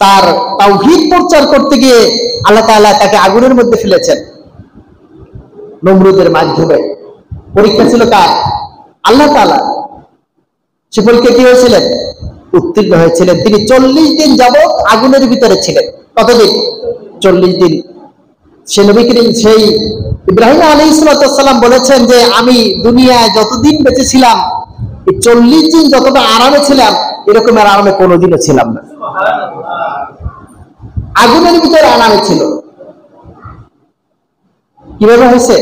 তার তাওহীদ প্রচার করতে গিয়ে আল্লাহ তাআলা তাকে আগুনের মধ্যে ফেলেছেন নমরুদের মাধ্যমে। পরীক্ষা ছিল কার? আল্লাহ তাআলা। সে পরীক্ষা কি হয়েছিলেন? উত্তীর্ণ হয়েছিলেন। তিনি 40 দিন যাবৎ আগুনের ভিতরে ছিলেন। কতদিন? 40 দিন। সে নবী করিম সেই ইব্রাহিম আলাইহিস সালাম বলেছেন যে আমি দুনিয়ায় যতদিন বেঁচে ছিলাম, এই 40 দিন যতটা আরামে ছিলাম, এরকম আর আরামে কোনোদিনও ছিলাম না। আগুনের ভিতরে আরামে ছিল। কিভাবে হয়েছে?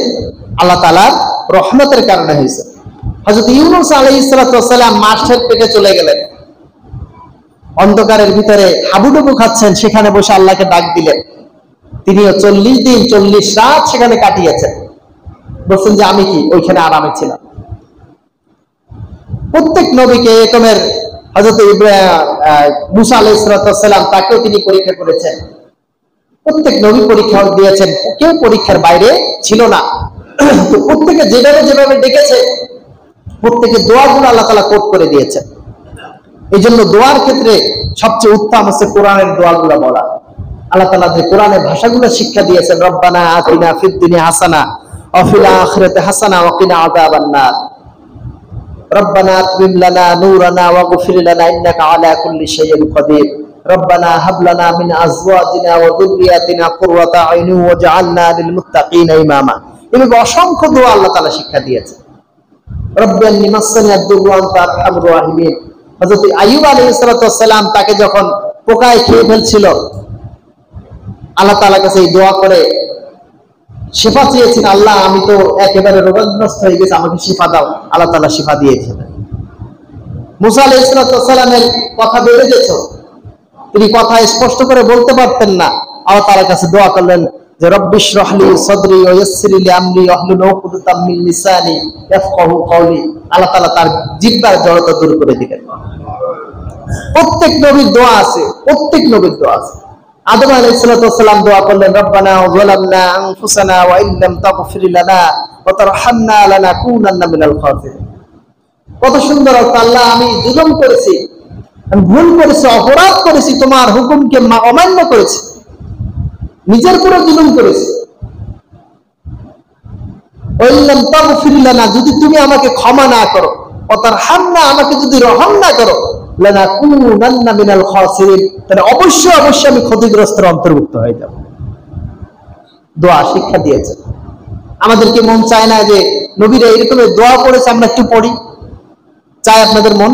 আল্লাহ তাআলার রহমতের কারণে হয়েছে। হযরত ইউনূস আলাইহিস সালাম মাছের পেটে চলে গেলেন, অন্ধকারের ভিতরে হাবুডুবু খাচ্ছেন, সেখানে বসে আল্লাহকে ডাক দিলেন। তিনিও 40 দিন 40 রাত সেখানে কাটিয়েছেন। বলছেন যে আমি কি ওইখানে আরামে ছিলাম। প্রত্যেক নবীকে এরকমের, হযরত মূসা আলাইহিস সালাম তাকেও তিনি পরীক্ষা করেছেন। প্রত্যেক নবী পরীক্ষা দিয়েছেন, কেউ পরীক্ষার বাইরে ছিল না। তো প্রত্যেকে যেভাবে যেভাবে ডেকেছে, প্রত্যেকের দোয়াগুলো আল্লাহ তাআলা কোট করে দিয়েছেন। এই জন্য দোয়ার ক্ষেত্রে সবচেয়ে উত্তম হচ্ছে কোরআনের দোয়াগুলো বলা। আল্লাহ তাআলা যে কোরআনের ভাষাগুলো শিক্ষা দিয়েছেন, রব্বানা আতিনা ফিদ দুনিয়া হাসানা ওয়া ফিল আখিরাতি হাসানা ওয়া কিনা আযাবান নার, রব্বানা আতমিম লানা নূরানা ওয়াগফির লানা ইন্নাকা আলা কুল্লি শাইইন কাদির, রব্বানা হাব লানা মিন আজওয়াজিনা ওয়া যুররিয়াতিনা কুররাতা আইনি ওয়াজআলনা লিল মুত্তাকিনা ইমামা। এভাবে অসংখ্য দোয়া আল্লাহ তাআলা শিক্ষা দিয়েছেন। রব্বান্নি মাসসানি আদ-দুররু ওয়া আনতা আরহামুর রাহিমিন। হযরত আইয়ুব আলাইহিস সালাম তাকে যখন পোকায় খেয়ে ফেলছিল, আল্লাহ তাআলার কাছে এই দোয়া করে শিফা চেয়েছেন, আল্লাহ আমি তো একেবারে রোগগ্রস্ত হয়ে গেছি, আমাকে শিফা দাও। আল্লাহ তাআলা শিফা দিয়েছেন। মুসা আলাইহিস সালামের কথা বেড়ে গেছে, তিনি কথা স্পষ্ট করে বলতে পারতেন না। আল্লাহ তাআলার কাছে দোয়া করলেন যে রব্বিশ রাহলি সাদরি ওয়া ইয়াসসির লি আমরি ওয়াহলুল উকদাতাম মিন লিসানি ইয়াফকাহু কওলি। আল্লাহ তাআলা তার জিহ্বার জড়তা দূর করে দিলেন। প্রত্যেক নবীর দোয়া আছে, প্রত্যেক নবীর দোয়া আছে। আদম আলাইহিস সালাম দোয়া করলেন, রব্বানা যালামনা আনফুসানা ওয়া ইল্লাম তাগফির লানা ওয়া তারহামনা লানাকুনান্না মিনাল খাসিরিন। কত সুন্দর অর্থ, আল্লাহ আমি জুলুম করেছি, আমি ভুল করেছি, অপরাধ করেছি, তোমার হুকুমকে অমান্য করেছি, নিজের উপরে জুলুম করেছি। ওয়া ইল্লাম তাগফির লানা, যদি তুমি আমাকে ক্ষমা না করো, ওয়া তারহামনা, আমাকে যদি রহম না করো, লানাকুনান্না মিনাল খাসিরিন, তাহলে অবশ্যই অবশ্যই আমি ক্ষতিগ্রস্তের অন্তর্ভুক্ত হয়ে যাব। দোয়া শিক্ষা দিয়েছে। আমাদেরকে মন চায় না যে নবীরা এরকম দোয়া করেছে আমরা একটু পড়ি? চায় আপনাদের মন?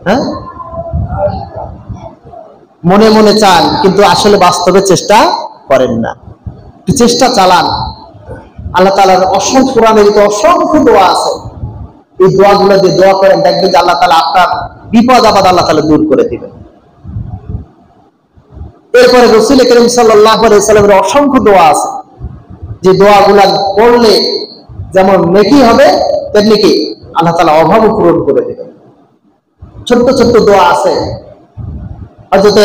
হ্যাঁ, মনে মনে চান, কিন্তু আসলে বাস্তবে চেষ্টা করেন না। একটু চেষ্টা চালান। আল্লাহ তাআলার অসংখ্য কোরআনের অসংখ্য দোয়া আছে। এই দোয়াগুলো দিয়ে দোয়া করেন, দেখবেন যে আল্লাহ তাআলা আপনার বিপদ আপদ আল্লাহ তাআলা দূর করে দিবেন। এরপরে রাসূল করিম সাল্লাল্লাহু আলাইহি ওয়াসাল্লামের অসংখ্য দোয়া আছে, যে দোয়াগুলো পড়লে যেমন নেকি হবে, তেমনি কি আল্লাহ তাআলা অভাব পূরণ করে দিবেন। ছোট্ট ছোট্ট দোয়া আছে। হযরত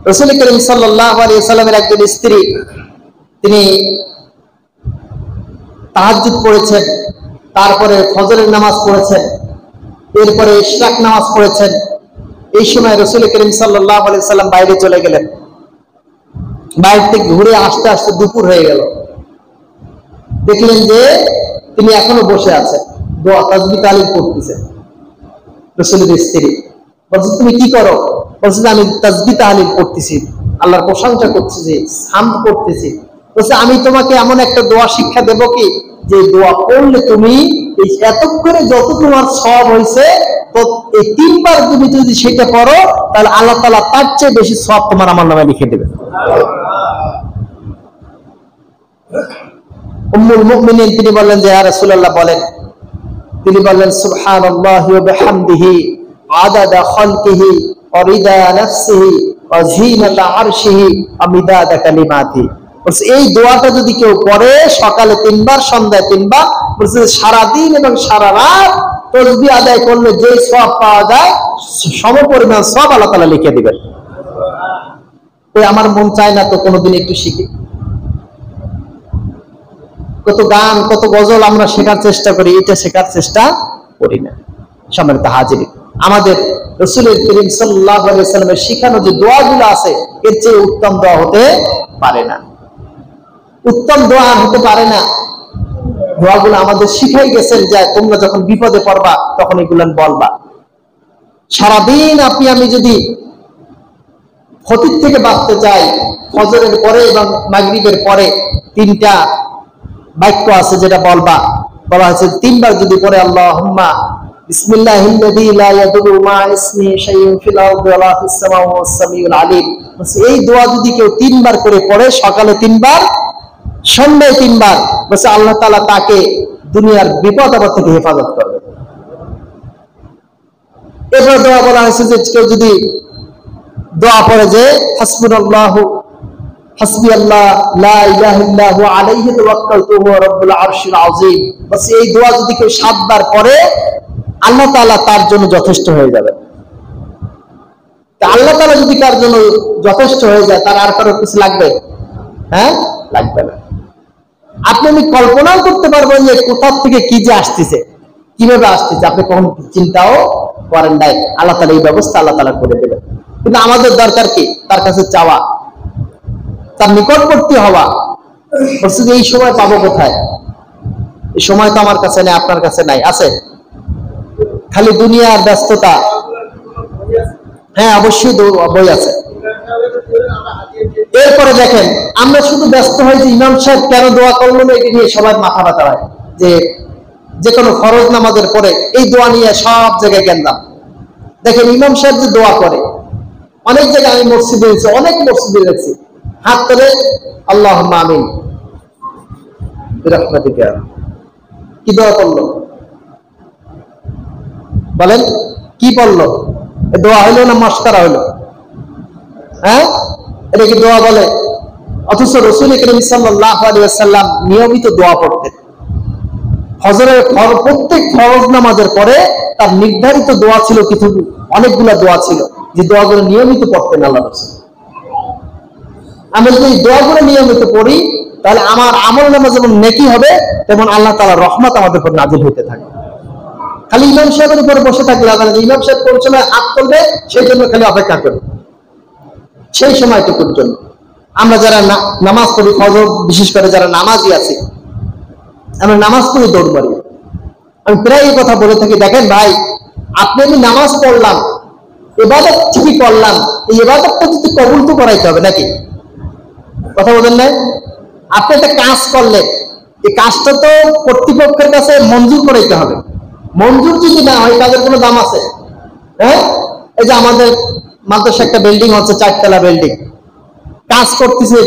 রাসূল করিম সাল্লাল্লাহু আলাইহি ওয়াসাল্লামের একজন স্ত্রী, তিনি তাহাজ্জুদ পড়েছেন, তারপরে ফজরের নামাজ পড়েছেন, এরপরে ইশরাক নামাজ পড়েছেন। এই সময় রাসূল করিম সাল্লাল্লাহু আলাইহি ওয়াসাল্লাম বাইরে চলে গেলেন। বাইরে থেকে ঘুরে আসতে আসতে দুপুর হয়ে গেল। দেখলেন যে তিনি এখনো বসে আছেন, দোয়া তাসবিহ তাহলিল করতেছেন। রাসূলের স্ত্রী বলছে, তুমি কি করো? বলছে, আমি তাসবিহ তাহলিল করতেছি, আল্লাহর প্রশংসা করতেছি, হামদ করতেছি। বলছে, আমি তোমাকে এমন একটা দোয়া শিক্ষা দেব কি, যে দোয়া পড়লে তুমি এই এতক্ষণে যত তোমার সওয়াব হয়েছে, তো এই 3 বার তুমি যদি সেটা পড়ো, তাহলে আল্লাহ তাআলা তার চেয়ে বেশি সওয়াব তোমার আমার নামে লিখে দেবেন। উম্মুল মুমিনিন তিনি বললেন যে ইয়া রাসূলুল্লাহ বলেন। তিনি বললেন, সুবহানাল্লাহি ওয়া বিহামদিহি আদাদা খালকিহি ওয়া রিদা নাফসিহি ওয়া জিনাতা আরশিহি ওয়া মিদাদা কালিমাতি। বলছে, এই দোয়াটা যদি কেউ পড়ে সকালে 3 বার, সন্ধ্যায় 3 বার, বলছে সারাদিন এবং সারা রাত তাসবিহ আদায় করলে যে সওয়াব পাওয়া যায়, সমপরিমাণ সওয়াব আল্লাহ তাআলা লিখে দিবেন। ওই আমার মন চায় না তো কোনোদিন একটু শিখি? কত গান, কত গজল আমরা শেখার চেষ্টা করি, এটা শেখার চেষ্টা করি না। সম্মানিত হাজিরিন, আমাদের রাসূল করিম সাল্লাল্লাহু আলাইহি ওয়াসাল্লামের শিখানো যে দোয়াগুলো আছে, এর চেয়ে উত্তম দোয়া হতে পারে না। উত্তম দোয়া হতে পারে না। দোয়াগুলো আমাদের শিখাই গেছেন যে তোমরা যখন বিপদে পড়বা তখন এগুলো বলবা। সারাদিন আপনি আমি যদি ক্ষতির থেকে বাঁচতে চাই, ফজরের পরে এবং মাগরিবের পরে 3টা বাক্য আছে যেটা বলা হয়েছে 3বার যদি পড়ে আল্লাহুম্মা বিসমিল্লাহিল্লাযী লা ইয়াদুররু মা ইসমিহি শাইউন ফিল আরদি ওয়ালা ফিস সামাই ওয়াস সামিউল আলিম। এই দোয়া যদি কেউ 3বার করে পড়ে, সকালে 3বার, সন্ধ্যায় 3বার, বলছে আল্লাহ তাআলা তাকে দুনিয়ার বিপদ আপদ থেকে হেফাজত করবে। এরপর দোয়া বলা হয়েছে যে কেউ যদি দোয়া পড়ে যে হাসবুনাল্লাহু হাসবি আল্লাহ লা ইলাহা ইল্লা হু আলাইহি তাওয়াক্কালতু ওয়া রাব্বুল আরশিল আযীম, বস এই দোয়া যদি কেউ 7 বার পড়ে আল্লাহ তাআলা তার জন্য যথেষ্ট হয়ে যাবে। তা আল্লাহ তাআলা যদি কার জন্য যথেষ্ট হয়ে যায়, তার আর কারো কিছু লাগবে? হ্যাঁ, লাগবে না। আপনি আমি কল্পনাও করতে পারবেন যে কোথা থেকে কি যে আসতেছে, কিভাবে আসতেছে, আপনি কখন চিন্তাও করেন নাই। আল্লাহ তাআলা এই ব্যবস্থা আল্লাহ তাআলা করে দেবেন। কিন্তু আমাদের দরকার কি? তার কাছে চাওয়া, তার নিকটবর্তী হওয়া। বলছে যে এই সময় পাবো কোথায়? এই সময় তো আমার কাছে নেই, আপনার কাছে নাই, আছে খালি দুনিয়ার ব্যস্ততা। হ্যাঁ, অবশ্যই বই আছে। এরপরে দেখেন, আমরা শুধু ব্যস্ত হই যে ইমাম সাহেব কেন দোয়া করলো না, এটা নিয়ে সবাই মাথা ব্যথা হয়। যে কোনো ফরজ নামাজের পরে এই দোয়া নিয়ে সব জায়গায় গেলাম। দেখেন ইমাম সাহেব যে দোয়া করে, অনেক জায়গায় আমি মসজিদে গেছি, অনেক মসজিদে গেছি, হাত করে আল্লাহুম্মা আমিন বিরহমাতিকা, কি দোয়া করলো বলেন? কি পড়লো? দোয়া হইলো না মস্কারা হইলো? হ্যাঁ, এটা কি দোয়া বলে? অথচ রাসূল করিম সাল্লাল্লাহু আলাইহি ওয়াসাল্লাম নিয়মিত দোয়া পড়তেন। ফজরের প্রত্যেক ফরজ নামাজের পরে তার নির্ধারিত দোয়া ছিল, কিছু অনেকগুলা দোয়া ছিল যে দোয়াগুলো নিয়মিত পড়তেন আল্লাহ রাসূল। আমরা যদি এই দোয়াগুলো নিয়মিত পড়ি, তাহলে আমার আমল নামা যেমন নেকি হবে, তেমন আল্লাহ তাআলার রহমত আমাদের উপর নাযিল হতে থাকে। খালি ইমাম সাহেবের উপরে বসে থাকলে হবে না, ইমাম সাহেব কোন সময় হাত করবে সেই জন্য খালি অপেক্ষা করি, সেই সময়টুকুর জন্য। আমরা যারা নামাজ পড়ি, ফজর বিশেষ করে যারা নামাজি আছি, আমরা নামাজ পড়ি দৌড় মারি। আমি প্রায় এই কথা বলে থাকি, দেখেন ভাই, আপনি আমি নামাজ পড়লাম, ইবাদত ঠিকই করলাম, এই ইবাদতটা যদি কবুল তো করাইতে হবে নাকি? কথা বলেন নাই? আপনি একটা কাজ করলেন, এই কাজটা তো কর্তৃপক্ষের কাছে মঞ্জুর করাইতে হবে। মঞ্জুর যদি না হয়, কাজের কোনো দাম আছে? হ্যাঁ, এই যে আমাদের মাদ্রাসা একটা বিল্ডিং হচ্ছে, 4 তলা বিল্ডিং, কাজ করতেছে,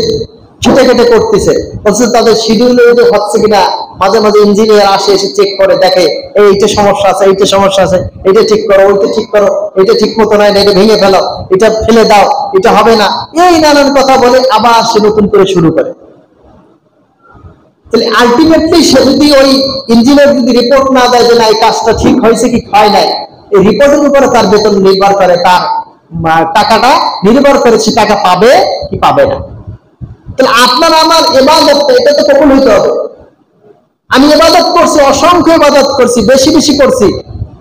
খেটে খেটে করতেছে, বলছে তাদের শিডিউল হচ্ছে কিনা। মাঝে মাঝে ইঞ্জিনিয়ার আসে, এসে চেক করে, দেখে এইটা সমস্যা আছে, এইটা সমস্যা আছে, এটা ঠিক করো, ওইটা ঠিক করো, এটা ঠিক মতো নয়, এটা ভেঙে ফেলো, এটা ফেলে দাও, এটা হবে না, এই নানান কথা বলে আবার সে নতুন করে শুরু করে। তাহলে আলটিমেটলি সে যদি ওই ইঞ্জিনিয়ার যদি রিপোর্ট না দেয় যে না এই কাজটা ঠিক হয়েছে কি হয় নাই, এই রিপোর্টের উপরে তার বেতন নির্ভর করে, তার টাকাটা নির্ভর করে সে টাকা পাবে কি পাবে না। তাহলে আপনার আমার ইবাদত, এটা তো কবুল হইতে হবে। আমি ইবাদত করছি, অসংখ্য ইবাদত করছি, বেশি বেশি করছি,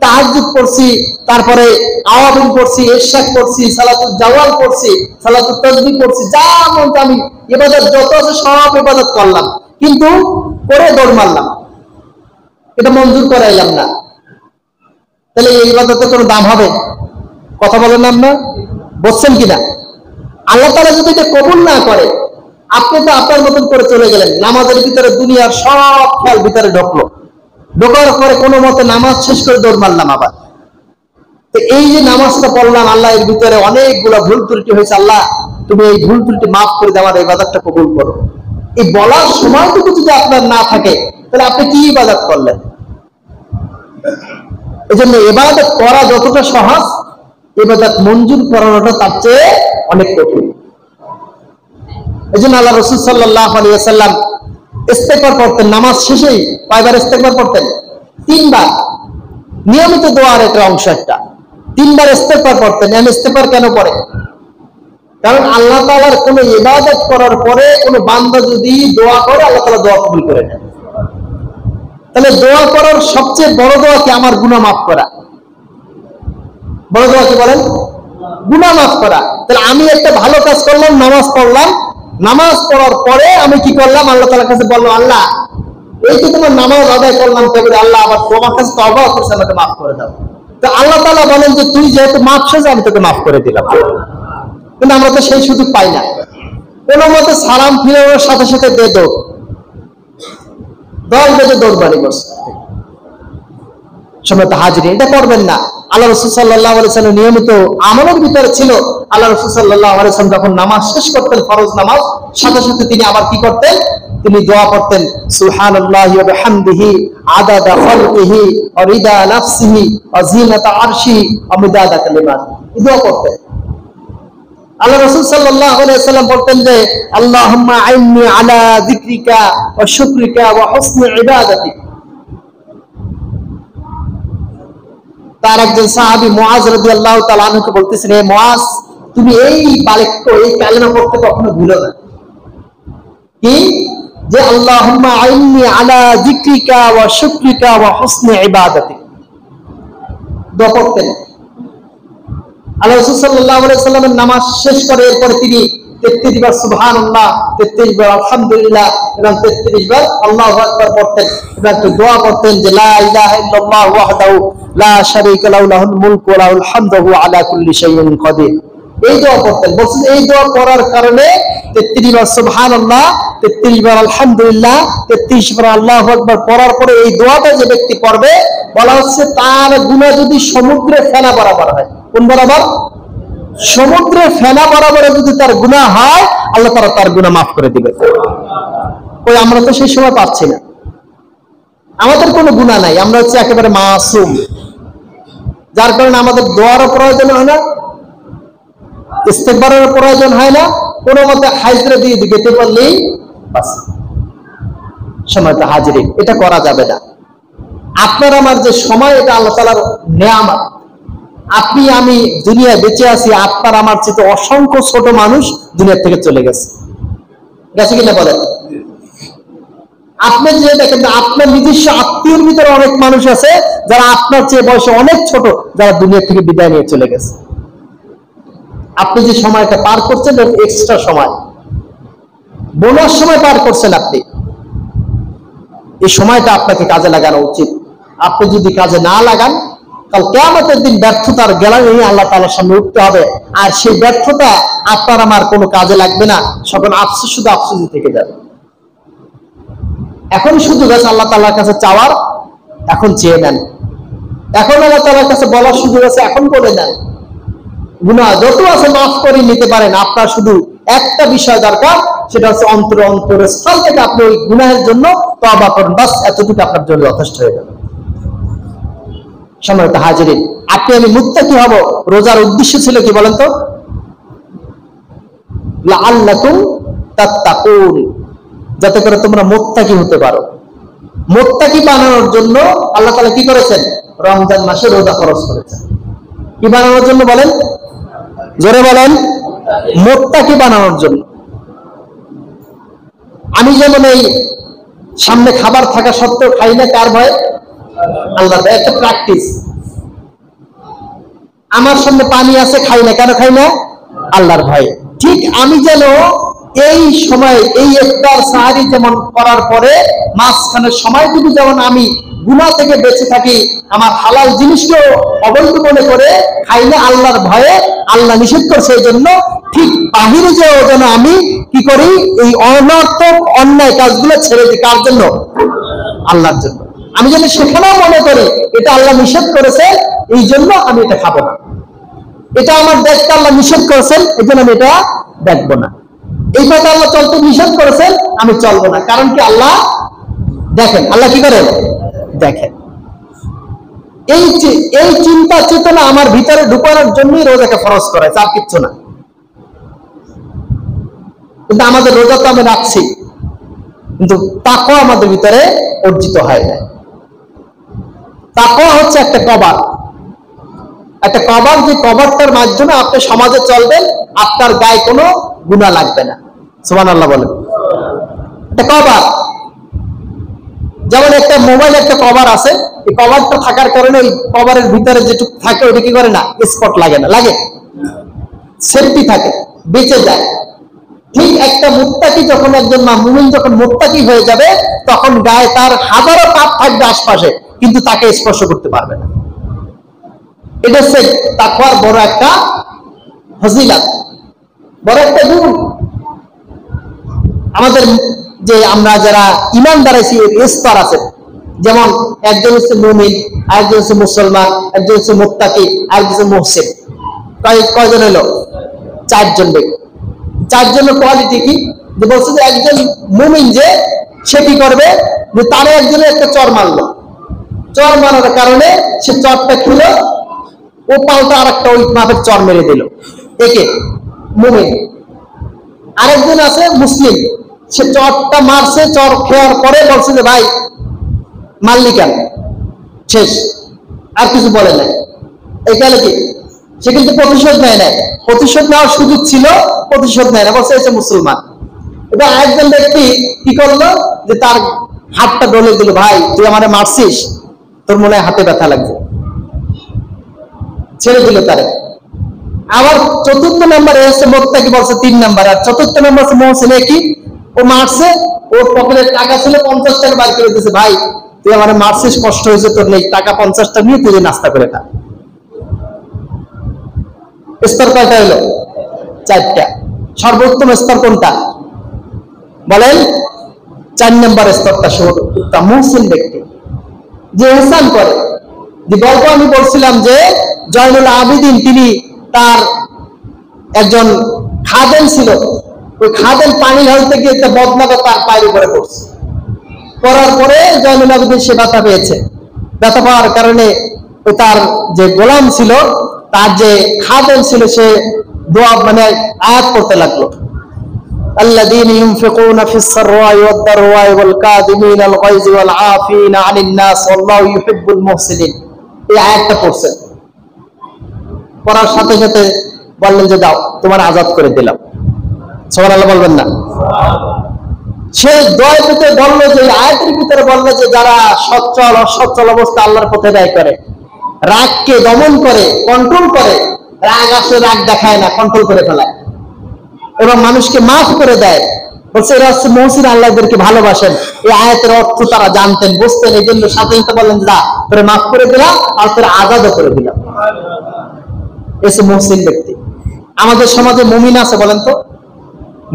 তাহাজ্জুদ করছি, তারপরে আওয়াবিন করছি, ইশরাক করছি, সালাতুল জাওয়াল করছি, সালাতুল তাসবিহ করছি, যা মন আমি ইবাদত যত আছে সব ইবাদত করলাম, কিন্তু করে দৌড় মারলাম, এটা মঞ্জুর করাইলাম না। তাহলে এই ইবাদতের কোনো দাম হবে? কথা বলেন না, আপনার বলছেন কিনা? আল্লাহ তাআলা যদি এটা কবুল না করে, আপনি তো আপনার মতন করে চলে গেলেন, নামাজের ভিতরে দুনিয়ার সব খেয়াল ভিতরে ঢুকলো, ঢোকার পরে কোনো মতে নামাজ শেষ করে দৌড় মারলাম আবার। তো এই যে নামাজটা পড়লাম, আল্লাহ এর ভিতরে অনেকগুলো ভুল ত্রুটি হয়েছে, আল্লাহ তুমি এই ভুল ত্রুটি মাফ করে দিয়ে আমার ইবাদতটা কবুল করো, এই বলার সময়টুকু যদি আপনার না থাকে, তাহলে আপনি কি ইবাদত করলেন? এই জন্য ইবাদত করা যতটা সহজ, ইবাদত মঞ্জুর করানোটা তার চেয়ে অনেক কঠিন। এই জন্য আল্লাহ রাসূল সাল্লাল্লাহু আলাইহি ওয়াসাল্লাম ইস্তেগফার পড়তেন নামাজ শেষেই। কয়বার ইস্তেগফার পড়তেন? 3 বার। নিয়মিত দোয়ার একটা অংশ, একটা 3 বার ইস্তেগফার পড়তেন। ইস্তেগফার কেন পড়ে? কারণ আল্লাহ তাআলার কোন ইবাদত করার পরে কোন বান্দা যদি দোয়া করে, আল্লাহ তাআলা দোয়া কবুল করে নেন। তাহলে দোয়া করার সবচেয়ে বড় দোয়া কি? আমার গুনাহ মাফ করা। বড় দোয়া কি বলেন? গুনাহ মাফ করা। তাহলে আমি একটা ভালো কাজ করলাম, নামাজ পড়লাম, নামাজ পড়ার পরে আমি কি করলাম? আল্লাহ তাআলার কাছে বললাম, আল্লাহ এই তো তোমার নামাজ আদায় করলাম, তবে আল্লাহ আবার তোমার কাছে তওবা করছি, আমাকে মাফ করে দাও। তো আল্লাহ তাআলা বলেন যে তুই যেহেতু মাফ সেজে আমি তোকে মাফ করে দিলাম। কিন্তু আমরা তো সেই সুযোগ পাই না। কোনো মতে সালাম ফিরানোর সাথে সাথে দে দৌড়, দল বেঁধে দৌড়বাড়ি করছে। সময় তো হাজির, এটা করবেন না। আল্লাহ রাসূল সাল্লাল্লাহু আলাইহি ওয়াসাল্লাম নিয়মিত আমলের ভিতরে ছিল, আল্লাহ রাসূল সাল্লাল্লাহু আলাইহি ওয়াসাল্লাম যখন নামাজ শেষ করতেন, ফরজ নামাজ, সাথে সাথে তিনি আবার কি করতেন? তিনি দোয়া করতেন, সুবহানাল্লাহি ওয়া বিহামদিহি আদাদা খালকিহি ওয়া রিদা নাফসিহি ওয়া জিনাতা আরশিহি ওয়া মিদাদা কালিমাতিহি। দোয়া করতেন। আল্লাহ রাসূল সাল্লাল্লাহু আলাইহি ওয়াসাল্লাম বলতেন যে আল্লাহুম্মা আইন্নি আলা যিকরিকা ওয়া শুকরিকা ওয়া হুসনি ইবাদাতিক। তার একজন সাহাবী মুআজ রাদিয়াল্লাহু তাআলা আনহুকে বলতেছেন, হে মুআজ, তুমি এই বাক্য, এই কালেমা পড়তে কখনো ভুলো না। কি? যে আল্লাহুম্মা আইন্নি আলা যিকরিকা ওয়া শুকরিকা ওয়া হুসনি ইবাদাতিক। দোয়া করতেন। আল্লাহ রাসূল সাল্লাল্লাহু আলাইহি ওয়াসাল্লামের নামাজ শেষ করে এরপরে তিনি 33 বার সুবহানাল্লাহ, 33 বার আলহামদুলিল্লাহ এবং 33 বার আল্লাহু আকবার পড়তেন এবং একটু দোয়া করতেন যে লা ইলাহা ইল্লাল্লাহু ওয়াহদাহু লা শারীকা লাহু লাহুল মুলকু ওয়া লাহুল হামদু ওয়া আলা কুল্লি শাইইন কাদির। এই দোয়া করতেন। বলছেন এই দোয়া করার কারণে 33 বার সুবহানাল্লাহ, 33 বার আলহামদুলিল্লাহ, 33 বার আল্লাহু আকবার পড়ার পরে এই দোয়াটা যে ব্যক্তি পড়বে, বলা হচ্ছে তার গুনাহ যদি সমুদ্রে ফেনা বরাবর হয়। কোন বরাবর? সমুদ্রে ফেনা বরাবর যদি তার গুনাহ হয়, আল্লাহ তাআলা তার গুনাহ মাফ করে দিবে। ওই আমরা তো সেই সময় পাচ্ছি না, আমাদের কোনো গুনাহ নাই, আমরা হচ্ছে একেবারে মাসুম, যার কারণে আমাদের দোয়ারও প্রয়োজন হয় না, ইস্তেগফারের প্রয়োজন হয় না, কোনো মতে হাজরে দিয়ে দিতে পারলেই বাস সময় তো হাজির। এটা করা যাবে না। আপনার আমার যে সময়, এটা আল্লাহ তাআলার নেয়ামত। আপনি আমি দুনিয়ায় বেঁচে আছি, আপনার আমার চেয়ে অসংখ্য ছোট মানুষ দুনিয়া থেকে চলে গেছে, গেছে কিনা বলেন? আপনি যে দেখেন, আপনার নিজস্ব আত্মীয়র ভিতরে অনেক মানুষ আছে যারা আপনার চেয়ে বয়সে অনেক ছোট, যারা দুনিয়া থেকে বিদায় নিয়ে চলে গেছে। আপনি যে সময়টা পার করছেন, এক্সট্রা সময়, বোনাস সময় পার করছেন আপনি। এই সময়টা আপনাকে কাজে লাগানো উচিত। আপনি যদি কাজে না লাগান, কাল কিয়ামতের দিন ব্যর্থতার গেলায় আল্লাহ তাআলার সামনে উঠতে হবে, আর সেই ব্যর্থতা আপনার আমার কোনো কাজে লাগবে না। সকল আফসোস শুধু আফসোসই থেকে যাবে। এখন শুধু গাছ আল্লাহ তাআলার কাছে চাওয়ার, এখন চেয়ে নেন। এখন আল্লাহ তাআলার কাছে বলার সুযোগ আছে, এখন বলে নেন। গুনাহ যত আছে মাফ করে নিতে পারেন। আপনার শুধু একটা বিষয় দরকার, সেটা হচ্ছে অন্তরের স্থল থেকে আপনি ওই গুনাহের জন্য তওবা করুন। বাস এতটুকু আপনার জন্য যথেষ্ট হয়ে যাবে। সম্মানিত হাজিরিন, আপনি আমি মুত্তাকি হব, রোজার উদ্দেশ্য ছিল কি বলেন তো? লাআল্লাকুম তাত্তাকুন, যাতে করে তোমরা মুত্তাকি হতে পারো। মুত্তাকি বানানোর জন্য আল্লাহ তাআলা কি করেছেন? রমজান মাসে রোজা ফরজ করেছেন। কি বানানোর জন্য বলেন? জোরে বলেন। মুত্তাকি বানানোর জন্য। আমি যেমন এই সামনে খাবার থাকা সত্ত্বেও খাই না, কার ভয়ে? আল্লাহ। একটা প্র্যাকটিস। আমার সামনে পানি আছে, খাই না, কেন খাই না? আল্লাহর ভয়ে। ঠিক আমি যেন এই সময়, এই ইফতার সাহারি যেমন করার পরে মাঝখানের সময়টুকু যেমন আমি গুনাহ থেকে বেঁচে থাকি, আমার হালাল জিনিসকে অবৈধ মনে করে খাই না আল্লাহর ভয়ে, আল্লাহ নিষেধ করছে এই জন্য, ঠিক বাহিরে যেও যেন আমি কি করি? এই অনর্থক অন্যায় কাজগুলো ছেড়ে দিই। কার জন্য? আল্লাহর জন্য। আমি যেন সেখানেও মনে করি এটা আল্লাহ নিষেধ করেছে, এই জন্য আমি এটা খাবো না। এটা আমার দেখতে আল্লাহ নিষেধ করেছেন, এই জন্য আমি এটা দেখবো না। এই কথা আল্লাহ চলতে নিষেধ করেছেন, আমি চলবো না। কারণ কি? আল্লাহ দেখেন। আল্লাহ কি করে? দেখেন। এই চিন্তা চেতনা আমার ভিতরে ঢুকানোর জন্যই রোজাকে ফরজ করেছে, আর কিচ্ছু না। কিন্তু আমাদের রোজা তো আমি রাখছি, কিন্তু তাকওয়া আমাদের ভিতরে অর্জিত হয় না। তাকওয়া হচ্ছে একটা কভার, একটা কভার, যে কভারটার মাধ্যমে আপনি সমাজে চলবেন, আপনার গায়ে কোনো গুনাহ লাগবে না। সুবহানাল্লাহ বলেন। একটা কভার, যেমন একটা মোবাইল একটা কভার আছে, এই কভারটা থাকার কারণে ওই কভারের ভিতরে যেটুকু থাকে ওইটা কি করে না? স্পট লাগে না, লাগে, সেফটি থাকে, বেঁচে যায়। ঠিক একটা মুত্তাকি যখন, একজন মুমিন যখন মুত্তাকি হয়ে যাবে, তখন গায়ে তার হাজারো পাপ থাকবে আশপাশে, কিন্তু তাকে স্পর্শ করতে পারবে না। এটা হচ্ছে তাকওয়ার বড় একটা ফজিলত, বড় একটা গুণ। আমাদের যে আমরা যারা ঈমানদার আছি স্তর আছে, যেমন একজন হচ্ছে মুমিন, আরেকজন হচ্ছে মুসলমান, একজন হচ্ছে মুত্তাকি, আরেকজন হচ্ছে মুহসিন। কয়জন হলো? চারজন ব্যক্তি। চারজনের কোয়ালিটি কি? যে বলছে যে একজন মুমিন যে সে কি করবে, যে তারে একজনের একটা চর মারলো, চর মারার কারণে সে চরটা খুলে ও পাল্টা আর একটা ওই মাপের চর মেরে দিল, একে মুমিন। আরেকজন আছে মুসলিম, সে চরটা মারছে, চর খেয়ার পরে বলছে যে ভাই মারলি কেন, শেষ, আর কিছু বলে নাই। এই গেলে কি, সে কিন্তু প্রতিশোধ নেয় নাই, প্রতিশোধ নেওয়ার সুযোগ ছিল, প্রতিশোধ নেয় না, বলছে এসে মুসলমান। এবার আরেকজন ব্যক্তি কি করলো, যে তার হাতটা ডলে দিল, ভাই তুই আমারে মারছিস, তোর মনে হয় হাতে ব্যথা লাগছে, ছেড়ে দিল তারে। আবার চতুর্থ নাম্বার এসে মুত্তাকি, বলছে 3 নাম্বার, আর চতুর্থ নাম্বার হচ্ছে মুহসিন। কি, ও মারছে, ওর পকেটে টাকা ছিল 50 টাকা বাইর করে দিয়েছে, ভাই তুই আমারে মারছিস, কষ্ট হয়েছে তোর, নেই টাকা 50টা নিয়ে তুই নাস্তা করে খা। স্তর কয়টা হলো? 4টা। সর্বোত্তম স্তর কোনটা বলেন? 4 নম্বর স্তরটা সর্বোত্তম মুহসিন ব্যক্তি, যে ইহসান করে। যে গল্প আমি বলছিলাম যে জয়নুল আবেদিন, তিনি তার একজন খাদেম ছিল, ওই খাদেম পানি ঢালতে গিয়ে একটা বদনাটা তার পায়ের উপরে পড়ছে, করার পরে জয়নুল আবেদিন সে ব্যথা পেয়েছে। ব্যথা পাওয়ার কারণে ওই তার যে গোলাম ছিল, তার যে খাদেম ছিল, সে দোয়া মানে আয়াত করতে লাগলো, আল্লাযীনা ইউনফিকুনা ফিস সাররাই ওয়াদ দাররাই ওয়াল কাযিমিনাল গায়জ ওয়াল আফিনা আনিন নাস ওয়াল্লাহু ইউহিব্বুল মুহসিনিন। এই আয়াতটা পড়ছেন, পড়ার সাথে সাথে বললেন যে দাও, তোমার আজাদ করে দিলাম। সুবহানাল্লাহ বলবেন না? সে দোয়া পেতে বললো যে আয়াতের ভিতরে বললো যে যারা সচ্ছল অসচ্ছল অবস্থা আল্লাহর পথে ব্যয় করে, রাগকে দমন করে, কন্ট্রোল করে, রাগ আসলে রাগ দেখায় না, কন্ট্রোল করে ফেলায় এবং মানুষকে মাফ করে দেয়, বলছে এরা হচ্ছে মুহসিন, আল্লাহদেরকে ভালোবাসেন। এই আয়াতের অর্থ তারা জানতেন, বুঝতেন, এই জন্য সাথে সাথে বললেন যা, তোরে মাফ করে দিলাম আর তোরে আজাদও করে দিলাম। এসে মুহসিন ব্যক্তি। আমাদের সমাজে মুমিন আছে বলেন তো?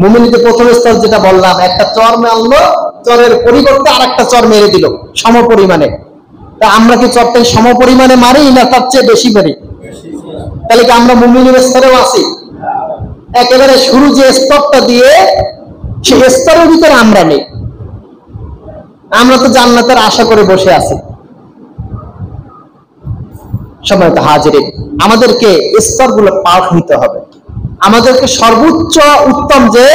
মুমিনিতে প্রথম স্তর যেটা বললাম, একটা চর মারলো, চরের পরিবর্তে আর একটা চর মেরে দিল সম পরিমাণে। তা আমরা কি চরটাই সম পরিমাণে মারি না তার চেয়ে বেশি মারি? তাহলে কি আমরা মুমিনের স্তরেও আছি? একেবারে শুরু যে স্তরটা দিয়ে, সেই স্তরের ভিতরে আমরা নেই। আমরা তো জান্নাতের আশা করে বসে আছি। সম্মানিত হাজিরিন, আমাদেরকে স্তরগুলো পার হইতে হবে। আমাদেরকে সর্বোচ্চ উত্তম যে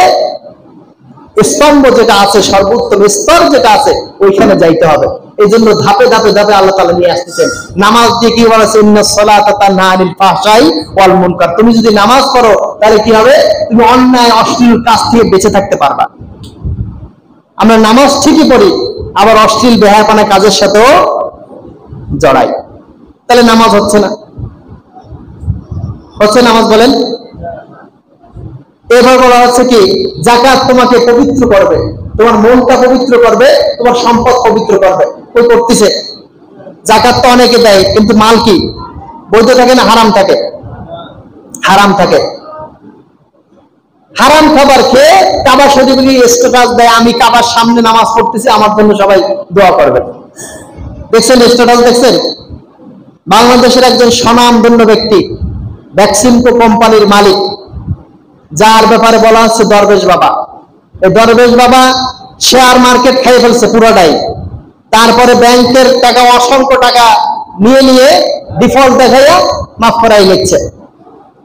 স্তম্ভ যেটা আছে, সর্বোত্তম স্তর যেটা আছে, ওইখানে যাইতে হবে। এই জন্য ধাপে ধাপে ধাপে আল্লাহ তাআলা নিয়ে আসতেছেন। নামাজ দিয়ে কি বলেছে? ইন্নাস সালাতা তানহা আনিল ফাহশাই ওয়াল মুনকার। তুমি যদি নামাজ পড়ো তাহলে কি হবে? তুমি অন্যায় অশ্লীল কাজ থেকে বেঁচে থাকতে পারবা। আমরা নামাজ ঠিকই পড়ি, আবার অশ্লীল বেহায়াপনা কাজের সাথেও জড়াই, তাহলে নামাজ হচ্ছে না। হচ্ছে নামাজ বলেন? এবার বলা হচ্ছে কি, যাকাত তোমাকে পবিত্র করবে, তোমার মনটা পবিত্র করবে, তোমার সম্পদ পবিত্র করবে। ওই করতেছে যাকাত তো অনেকে দেয়, কিন্তু মাল কি বৈধ থাকে না হারাম থাকে? হারাম থাকে। হারাম খাবার খেয়ে কাবা শরীফে স্ট্যাটাস দেয়, আমি কাবার সামনে নামাজ পড়তেছি, আমার জন্য সবাই দোয়া করবে। দেখছেন স্ট্যাটাস? দেখছেন? বাংলাদেশের একজন স্বনামধন্য ব্যক্তি, ভ্যাকসিনকো কোম্পানির মালিক, যার ব্যাপারে বলা হচ্ছে দরবেশ বাবা। এই দরবেশ বাবা শেয়ার মার্কেট খেয়ে ফেলছে পুরোটাই। তারপরে ব্যাংকের টাকা, অসংখ্য টাকা নিয়ে নিয়ে ডিফল্ট দেখাইয়া মাফ করাই লিখছে।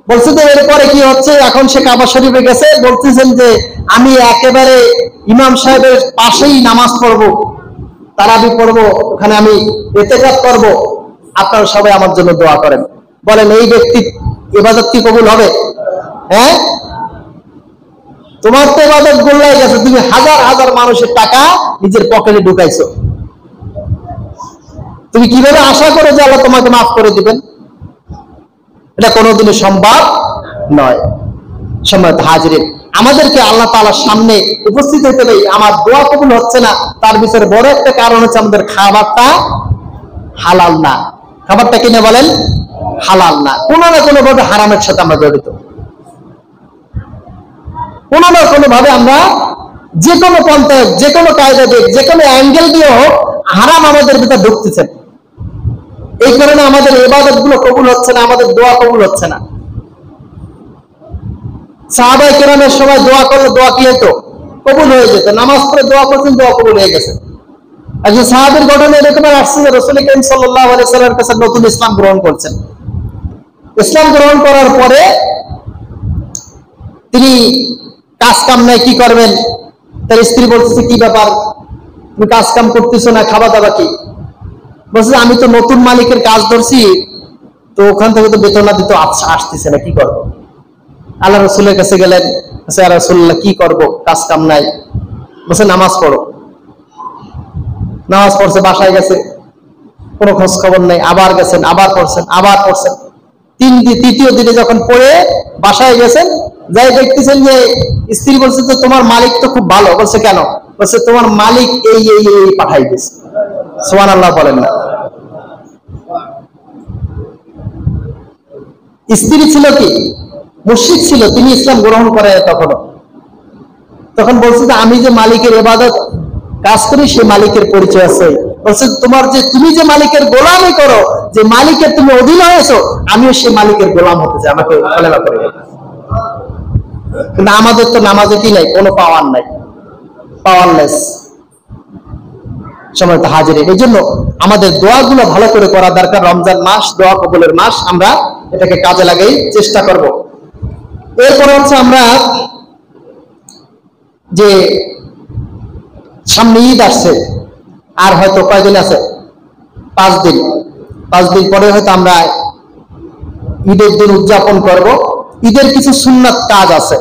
বলছে যে এরপরে কি হচ্ছে, এখন সে কাবা শরীফে গেছে, বলতেছেন যে আমি একেবারে ইমাম সাহেবের পাশেই নামাজ পড়বো, তারাবি পড়বো, ওখানে আমি ইতিকাফ করব, আপনারা সবাই আমার জন্য দোয়া করেন। বলেন এই ব্যক্তি ইবাদত কি কবুল হবে? হ্যাঁ, তোমার তো ইবাদত গোল্লাই গেছে, তুমি হাজার হাজার মানুষের টাকা নিজের পকেটে ঢুকাইছো। তুমি কিভাবে আশা করো যে আল্লাহ তোমাকে মাফ করে দিবেন? এটা কোনোদিনই সম্ভব নয়। সম্মানিত হাজিরিন, আমাদেরকে আল্লাহ তাআলার সামনে উপস্থিত হতে হবে। আমার দোয়া কবুল হচ্ছে না, তার ভিতরে বড় একটা কারণ হচ্ছে আমাদের খাবারটা হালাল না। খাবারটা কিনে বলেন হালাল না, কোনো না কোনো ভাবে হারামের সাথে আমরা জড়িত, কোনো না কোনো ভাবে আমরা যে কোনো পন্থায়, যে কোনো কায়দা দিয়ে, যে কোনো অ্যাঙ্গেল দিয়ে হোক হারাম আমাদের ভিতরে ঢুকতেছে। এই কারণে আমাদের ইবাদত গুলো কবুল হচ্ছে না, আমাদের দোয়া কবুল হচ্ছে না। সাহাবায়ে কেরামের সময় দোয়া করলে দোয়া কি হতো? কবুল হয়ে যেত। নামাজ পড়ে দোয়া করছেন, দোয়া কবুল হয়ে গেছে। একজন সাহাবীর ঘটনা এরকম আসছে যে রাসূল করিম সাল্লাল্লাহু আলাইহি সাল্লামের কাছে নতুন ইসলাম গ্রহণ করছেন। ইসলাম গ্রহণ করার পরে তিনি কাজ কাম নাই, কি করবেন? তার স্ত্রী বলতেছে, কি ব্যাপার, তুমি কাজ কাম করতেছো না, খাওয়া দাওয়া কি? বলছে, আমি তো নতুন মালিকের কাজ ধরছি, তো ওখান থেকে তো বেতন দিতে আসতেছে না, কি করবো? আল্লাহ রসুলের কাছে গেলেন, ইয়া রাসূলুল্লাহ কি করব, কাজ কাম নাই। বলছে, নামাজ পড়ো। নামাজ পড়ছে, বাসায় গেছে, কোনো খোঁজ খবর নাই। আবার গেছেন, আবার পড়ছেন, আবার পড়ছেন। তৃতীয় দিনে যখন পড়ে বাসায় গেছেন, যাই দেখতেছেন যে স্ত্রী বলছে, তো তোমার মালিক তো খুব ভালো। বলছে, কেন? বলছে, তোমার মালিক এই এই এই পাঠাই দিয়েছে। সুবহানাল্লাহ বলেন না। স্ত্রী ছিল কি? মুশরিক ছিল, তিনি ইসলাম গ্রহণ করে তখন বলছে যে আমি যে মালিকের ইবাদত কাজ করি, সে মালিকের পরিচয় আছে। বলছে, তুমি যে মালিকের গোলামি করো, যে মালিকের তুমি অধীন হয়েছো, আমিও সে মালিকের গোলাম হতে চাই, আমাকে কালেমা করে দাও। কিন্তু আমাদের তো নামাজে কি নাই, কোনো পাওয়ার নাই, পাওয়ারলেস সময় তো হাজিরে। এই জন্য আমাদের দোয়াগুলো ভালো করে করা দরকার। রমজান মাস দোয়া কবুলের মাস, আমরা এটাকে কাজে লাগাই চেষ্টা করব। এরপর হচ্ছে আমরা যে সামনে ঈদ আসছে, আর হয়তো কয়দিন আছে, 5 দিন। 5 দিন পরে হয়তো আমরা ঈদের দিন উদযাপন করব। ঈদের কিছু সুন্নাত কাজ আছে।